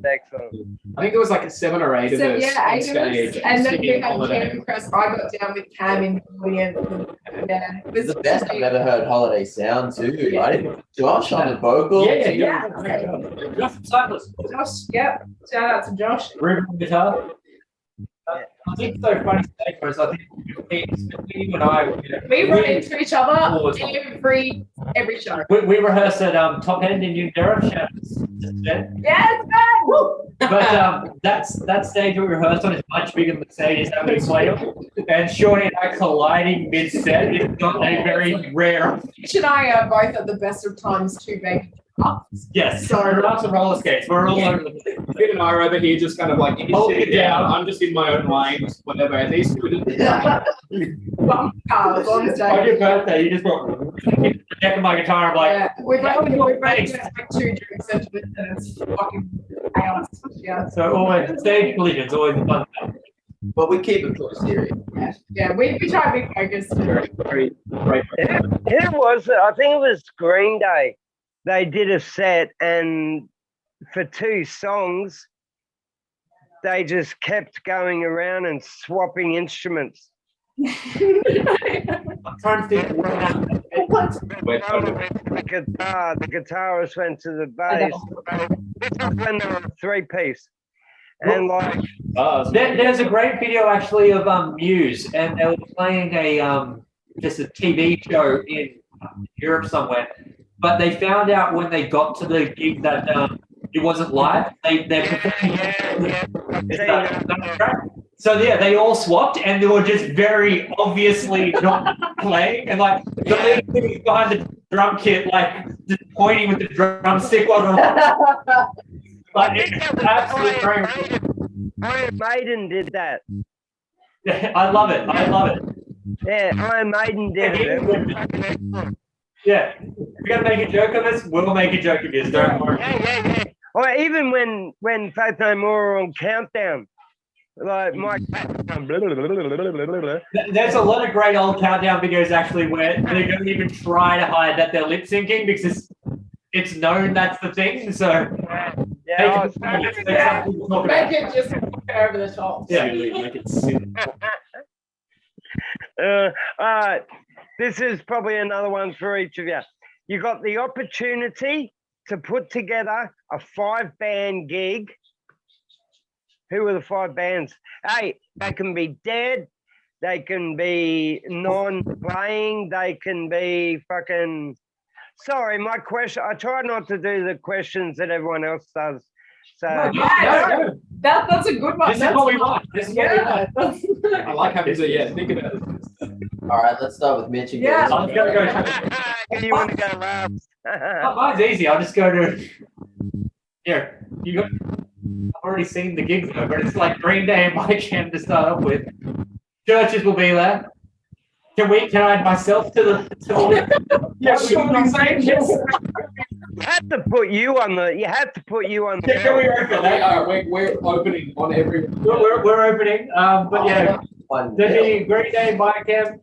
Excellent. I think it was like 7 or 8 of us Yeah, on 8 of stage. us. And then we singing had Holiday. Cam Crest. I got down with Cam in the audience. Yeah, it It's the best I've ever heard Holiday sound too. Yeah. I didn't. Josh on the vocals. Yeah. Just Cyclist. Josh, yep. Shout out to Josh. Ruben on guitar. I think it's so funny to say because I think you and I, We run into each other every show. we rehearse at Top End in New Durham. Yes, man! Woo! But that stage we rehearsed on is much bigger than the stages that we play on. And Shawnee and I colliding mid-set is not a very rare. Mitch and I are both at the best of times too big. Yes, so we're on some roller skates. We're all over the place. Finn and I are over here just kind of like, he's Hold sitting it down. down, I'm just in my own lane, whatever. And these two are just Bump cars on On stage. your birthday, you just got the deck of my guitar. I'm like, Yeah, we both just like 2 drinks into it and it's fucking chaos. Yeah. so always stage collisions, always a fun thing. But we keep it pretty serious. Yeah, we try to be focused. very, very great. Who was it? I think it was Green Day. They did a set, and for 2 songs, they just kept going around and swapping instruments. I'm trying to think. The guitarist went to the bass. This was when they were a 3-piece. And like, There's a great video actually of Muse, and they were playing a just a TV show in Europe somewhere. But they found out when they got to the gig that it wasn't live. They're performing. So yeah, they all swapped, and they were just very obviously not playing, and like the lead sitting behind the drum kit, like just pointing with the drumstick while Like, it's absolute Iron great. Maiden. Iron Maiden did that. I love it. I love it. Yeah, Iron Maiden did it. It was fucking excellent. Yeah. If we're going to make a joke of this, we'll make a joke of this. Don't worry. Yeah. Or even when Faith No More were on Countdown, like Mike. There's a lot of great old countdown videos actually where they don't even try to hide that they're lip syncing because it's known that's the thing. So Yeah, Make it just over the top. Yeah. Make it simple. all right. This is probably another one for each of you. You got the opportunity to put together a 5-band gig. Who are the 5 bands? Hey, they can be dead. They can be non-playing. They can be fucking. Sorry, my question. I try not to do the questions that everyone else does. So No. That's a good one. This is what we want. This is what we want. I like having to, think about it. All right, let's start with Mitch again. Yeah. I'm gonna go. you want to go last? Mine's easy. I'll just go to. Here, you got. I've already seen the gigs though, but it's like Green Day and My Jam to start off with. Churches will be there. Can I add myself to the list? Yeah, You have to put you on the. You have to put you on the. Can we open that? we're opening on every. We're opening. But yeah, One there's nil. the Green Day, My Jam.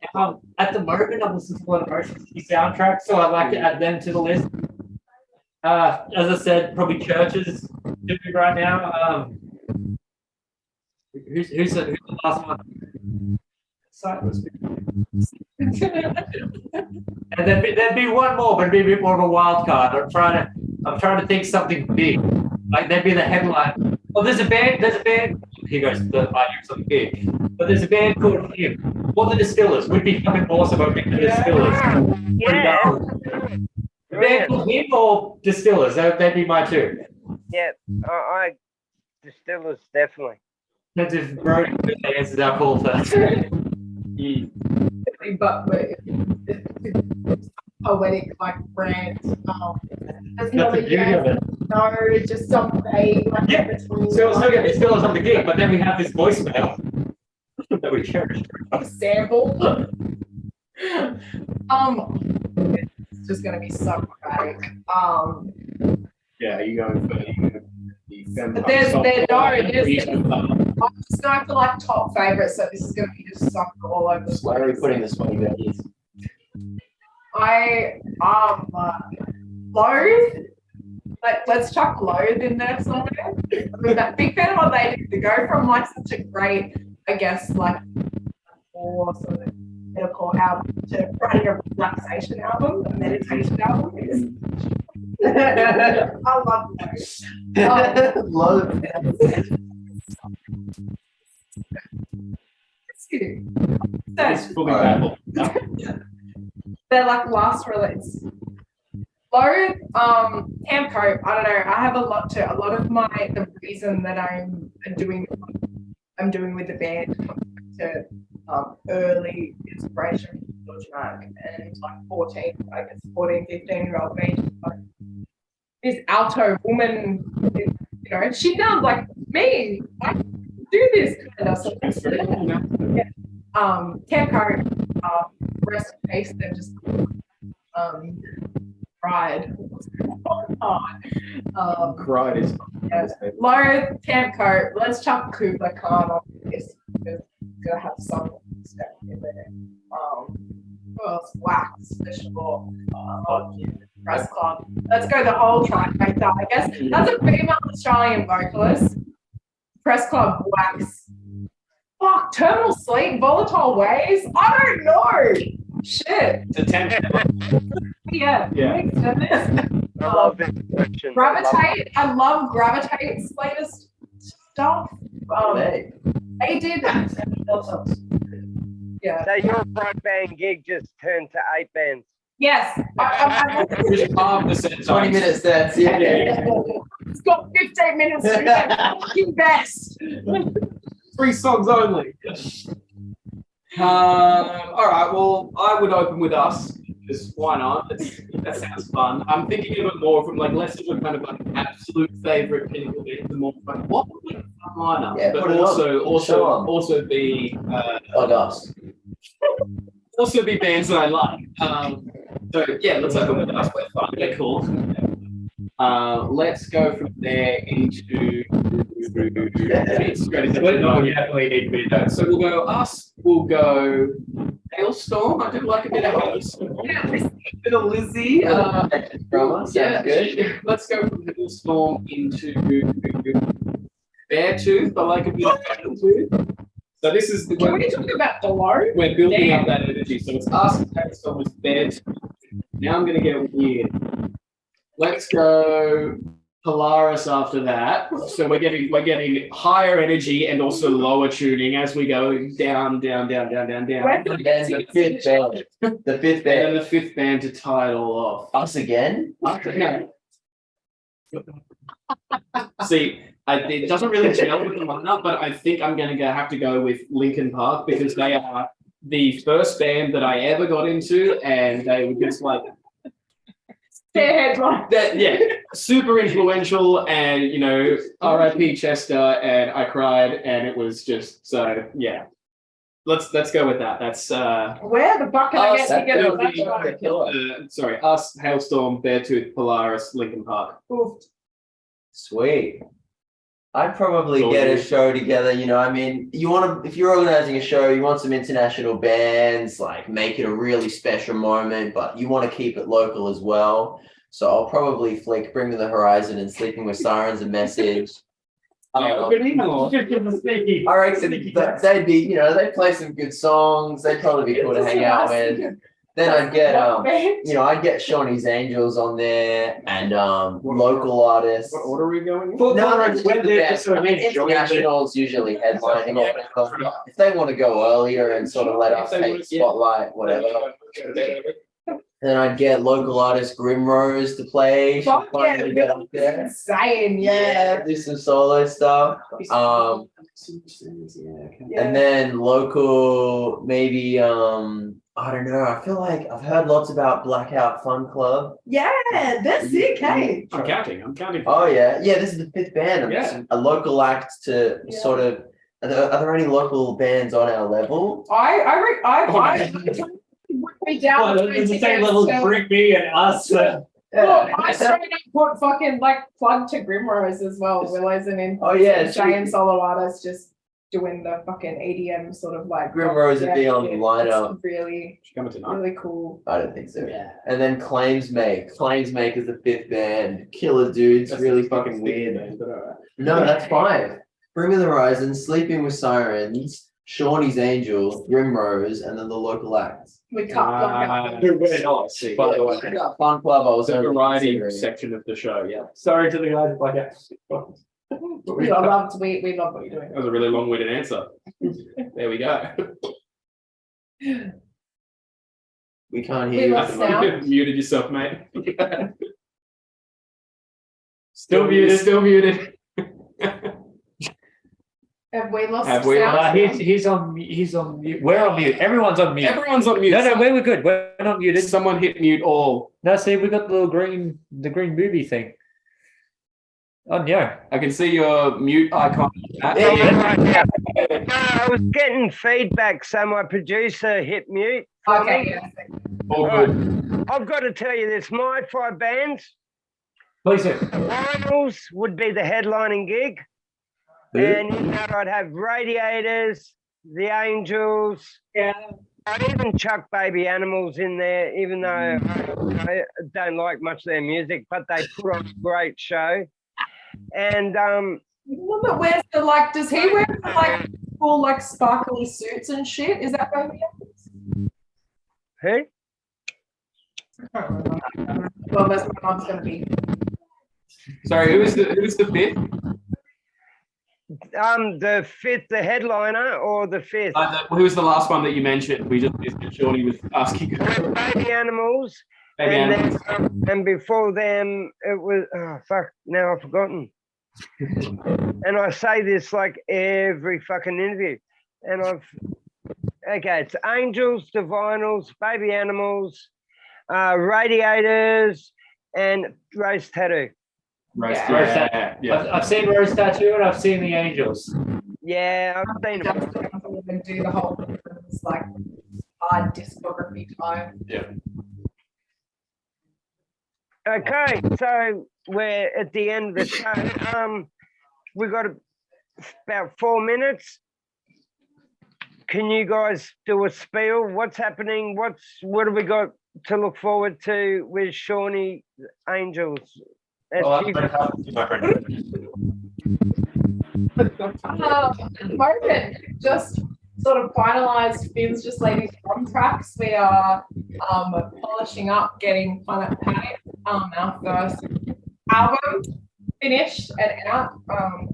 At the moment, I'm listening to a lot of Motion City soundtracks, so I'd like to add them to the list. As I said, probably Churches doing right now. Who's the last one? Silence. And there'd be one more, but it'd be a bit more of a wild card. I'm trying to think something big. Like there'd be the headline. Oh, there's a band. Here goes the idea of something big. But there's a band called Him. Or the Distillers. Would be fucking awesome opening the Distillers. Yeah. A band called Him or Distillers. That'd be my two. Yeah. I Distillers definitely. Depends if Brody answers our call first. But it's poetic like brand. There's That's not the a beauty of yes, it. no, it's just some vague like Yeah. between So we'll still get Distillers on the gig, but then we have this voicemail that we cherish. sample. It's just gonna be so dramatic. Yeah, are you going for the But there's I'm just going for like top favorites, so this is gonna be just sucked all over the Where are we place. putting this one, you guys? I Loathe. Let's chuck Loathe in there somewhere. I'm a big fan of what they do. To go from like such a great, I guess, like or sort of medical album to writing a relaxation album, a meditation album. I love Loathe. Love. It's cute. It's fully baffled. They're like last release. Loathe, Camp Cope, I don't know. I have a lot of the reason that I'm doing with the band comes back to early inspiration from George Mark and like 14, I guess 14, 15-year-old me. Like, this alto woman, she sounds like me. I do this kind of stuff. Yeah. Camp Cope, rest in peace. They're just cried. Cried is Yeah. Loathe, Camp Cope. Let's chuck Kubla Khan on this because it's gonna have some stuff in there. Who else? Wax, for sure. Press Club. Let's go the whole trifecta. I guess that's a female Australian vocalist. Press Club, Wax. Fuck, Terminal Sleep, Volatile Waves. I don't know. Shit. It's a 10. Yeah. Yeah. Makes sense. I love this question. Gravitate. I love Gravitate's latest stuff. They did. Yeah. So your 5-band gig just turned to 8 bands. Yes. Just half the set. 20 minutes, that's yeah. It's got 15 minutes to do that fucking best. 3 songs only. All right. Well, I would open with us Just why not? That sounds fun. I'm thinking of it more from like less of a kind of like absolute favorite pinnacle bit, the more like what would be a fun lineup, Yeah, but put it on. also be Like us. also be bands that I like. So yeah, let's open with us. We're fun. They're cool. Let's go from there into definitely need to be that. So we'll go us. We'll go Hailstorm. I do like a bit of Hailstorm. A bit of Lizzie. Sounds good. Let's go from Hailstorm into Beartooth. I like a bit of Beartooth. So this is Can we talk about below? we're building up that energy. So it's us, Hailstorm with Beartooth. Now I'm gonna get weird. Let's go Polaris after that. So we're getting higher energy and also lower tuning as we go down. And then the fifth band. The fifth And band. then the fifth band to tie it all off. Us again? No. See, it doesn't really gel with the lineup, but I think I'm going to have to go with Linkin Park because they are the first band that I ever got into, and they were just like Their headline. that. Yeah, super influential, and you know, R.I.P. Chester, and I cried, and it was just so yeah. Let's go with that. That's Where the fuck can I get together? That's right. sorry, us, Hailstorm, Beartooth, Polaris, Linkin Park. Oof. Sweet. I'd probably So get a you- show together, you know, I mean, if you're organizing a show, you want some international bands, like make it a really special moment, but you want to keep it local as well. So I'll probably flick Bring Me the Horizon and Sleeping with Sirens a message. I reckon they'd be, you know, they'd play some good songs, they'd probably be cool to hang out with. Then I'd get I'd get Shawnee's Angels on there and local artists. What order are we going in? No, just the best. I mean, internationals usually headlining or whatever. If they want to go earlier and sort of let us take spotlight, whatever. Then I'd get local artist Grim Rose to play. She'd Fuck yeah, finally get up there. insane, yeah. Do some solo stuff. And then local, maybe I don't know. I feel like I've heard lots about Blackout Fun Club. Yeah, that's sick, hey. I'm counting. Oh yeah, this is the fifth band. Yeah. A local act to Yeah. sort of. Are there any local bands on our level? I would be down. It's the same level as Brick Me and us. Look, I straight up put fucking like plug to Grimrose as well. Willow's and in Oh yeah, giant solo artists just doing the fucking EDM sort of like Grim Rose would be on the shit. lineup. It's really, She's coming tonight. really cool. I don't think so. Yeah. And then Claimsmake. Claimsmake is the fifth band. Killer dudes, really fucking weird. No, that's fine. Bring Me the Horizon, Sleeping with Sirens, Shawnee's Angels, Grim Rose, and then the local acts. We cut Uh, We're By the way, Fun Club, I was the only variety considering. section of the show. Yeah, Sorry to the guys like that. we love what you're doing. that was a really long-winded answer. There we go. We can't We hear lost you. sound. Muted yourself, mate. Still muted. Still muted. Have we lost Have we sound? He's on mute. We're on mute. Everyone's on mute. Everyone's on mute. No, we're good. We're not muted. Someone hit mute all. No, see, we got the little green movie thing. Oh no. I can see your mute icon. Yeah, yeah. No, I was getting feedback, so my producer hit mute. for Okay, me. yeah. All good. I've got to tell you this, my 5 bands, Please do. Finals would be the headlining gig. And in that I'd have Radiators, The Angels. Yeah. I'd even chuck Baby Animals in there, even though I don't like much of their music, but they put on a great show. And One that wears the like, does he wear the, like full like sparkly suits and shit? Is that Baby Animals? who? I can't remember. Well, that's what mom's gonna be. Sorry, who's the fifth? The fifth, the headliner, or the fifth? Who was the last one that you mentioned? We just missed it. Shawnee was asking. Baby Animals. Baby and Animals. then, and before them, it was now I've forgotten. And I say this like every fucking interview. And it's Angels, Divinals, Baby Animals, Radiators and Rose Tattoo. Rose, Yeah. I've seen Rose Tattoo and I've seen the Angels. Yeah, I've seen them. And do the whole thing. It's like hard discography time. Yeah. Okay, so we're at the end of the show. We've got about 4 minutes. Can you guys do a spiel? What's happening? What have we got to look forward to with Shawnee Angels? Moment just sort of finalized. Finn's just laid his drum tracks. We are polishing up, getting Planet Panic, our first album finished and out,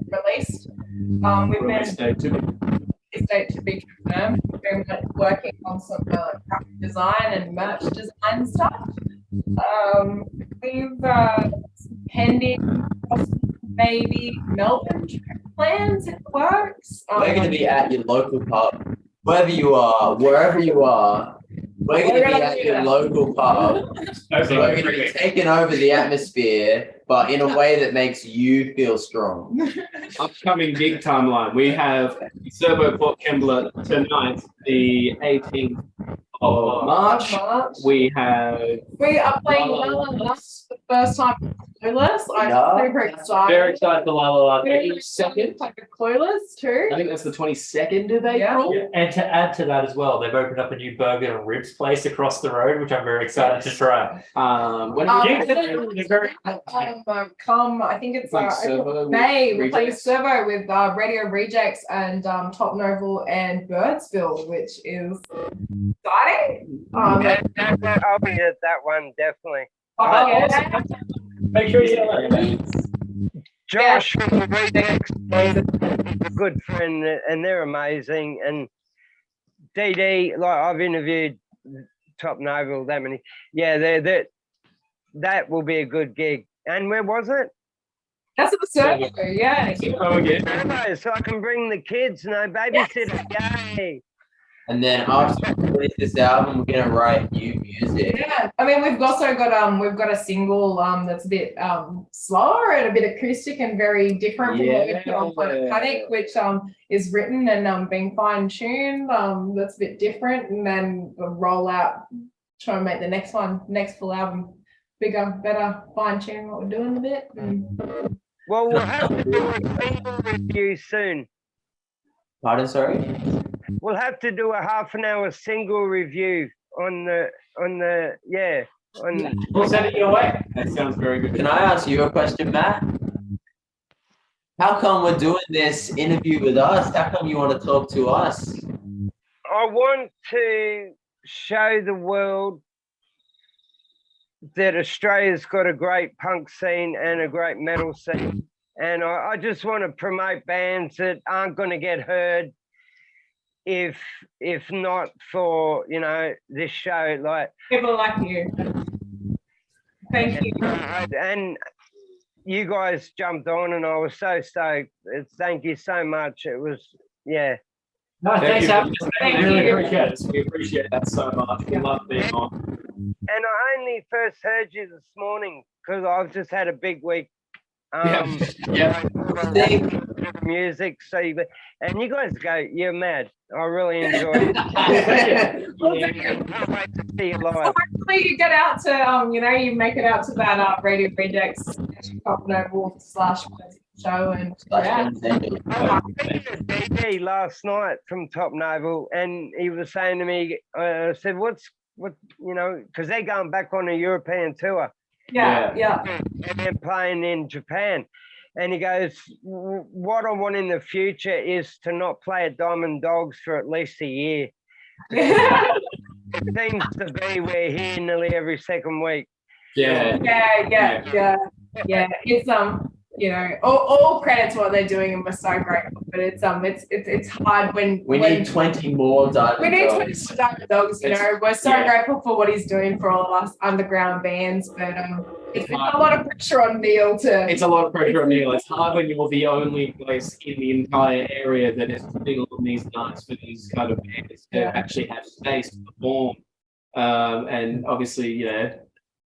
released. We've been date to be confirmed. We've been working on some graphic design and merch design stuff. We've pending maybe Melbourne plans in the works. We're going to be at your local pub, wherever you are, wherever you are. We're going to be at your local pub. So we're going to be taking over the atmosphere, but in a way that makes you feel strong. Upcoming gig timeline. We have Servo Port Kembla tonight, the 18th of March. We are playing La La La for the first time. Clueless. I'm very excited. Very excited for La La La. Second, like a Clueless too. I think that's the 22nd of April. Yeah. And to add to that as well, they've opened up a new burger and ribs place across the road, which I'm very excited to try. When come, I think it's May. We're playing Servo with Radio Rejects and Top Novel and Birdsville, which is exciting. I'll be at that one definitely. Make sure you get that. Josh, good friend, and they're amazing. And DD, like I've interviewed Top Novel that many. Yeah, that will be a good gig. And where was it? That's at the Servo, yeah. Servo, so I can bring the kids, no babysitter. Yay. And then after we release this album, we're gonna write new music. Yeah, I mean we've also got we've got a single that's a bit slower and a bit acoustic and very different from what we've got on Planet Panic, which is written and being fine-tuned. That's a bit different, and then we'll roll out, try and make the next full album bigger, better, fine-tune what we're doing a bit. Well, we'll have to do a single review soon. Pardon, sorry? We'll have to do a half-an-hour single review on the. We'll send it your way. That sounds very good. Can I ask you a question, Matt? How come we're doing this interview with us? How come you want to talk to us? I want to show the world that Australia's got a great punk scene and a great metal scene. And I just want to promote bands that aren't going to get heard if not for, this show. Like people like you. Thank you. And you guys jumped on and I was so stoked. Thank you so much. It was, yeah. No, thanks, Thank you. Really appreciate it. We appreciate that so much. We love being on. And I only first heard you this morning because I've just had a big week. Music, so and you guys go, you're mad. I really enjoyed it. Can't wait to see you live. So hopefully you get out to you make it out to that Radio Rejects Top Novel / show and I DD last night from Top Novel, and he was saying to me, I said, what because they're going back on a European tour. Yeah. And they're playing in Japan. And he goes, what I want in the future is to not play at Diamond Dogs for at least a year. It seems to be we're here nearly every second week. Yeah. It's all credit to what they're doing, and we're so grateful. But it's hard when we need 20 more Diamond Dogs. We need 20 more Diamond Dogs. We're so grateful for what he's doing for all of us underground bands. But it's a lot of pressure on Neil to. It's a lot of pressure on Neil. It's hard when you're the only place in the entire area that is putting on these nights for these kind of bands to actually have space to perform. And obviously,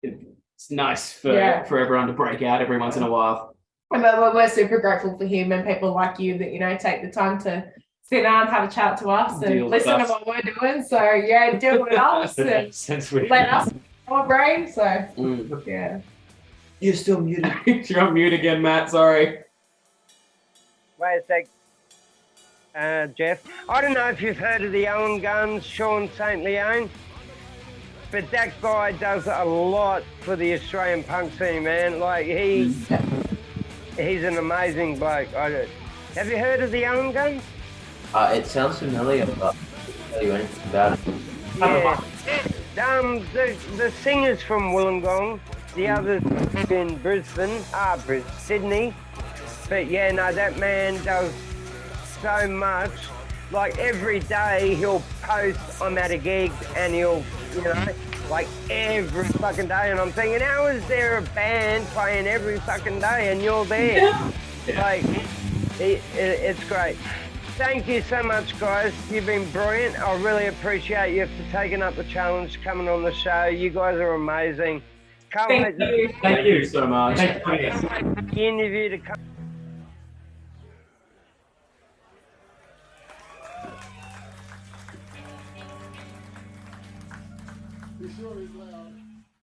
it's nice for Yeah. for everyone to break out every once in a while. And we're super grateful for him and people like you that, take the time to sit down, have a chat to us and Deal with listen to us. what we're doing. So yeah, deal with us and Since we let us our brain. So Mm. yeah. You're still muted. You're on mute again, Matt. Sorry. Wait a sec, Jeff. I don't know if you've heard of the Owen Guns, Sean St. Leon, but that guy does a lot for the Australian punk scene, man. Like he's an amazing bloke. Have you heard of the Owen Guns? It sounds familiar, but I can't tell you anything about it. Yeah. The singer's from Wollongong, the other's in Brisbane, Sydney. But yeah, no, that man does so much. Like every day he'll post, I'm at a gig, and he'll, like every fucking day. And I'm thinking, how is there a band playing every fucking day and you're there? Yeah. Like, it's great. Thank you so much, guys. You've been brilliant. I really appreciate you for taking up the challenge, coming on the show. You guys are amazing. Can't Thank wait you. Thank you so much. Thank you. for the interview to come. Be sure he's loud.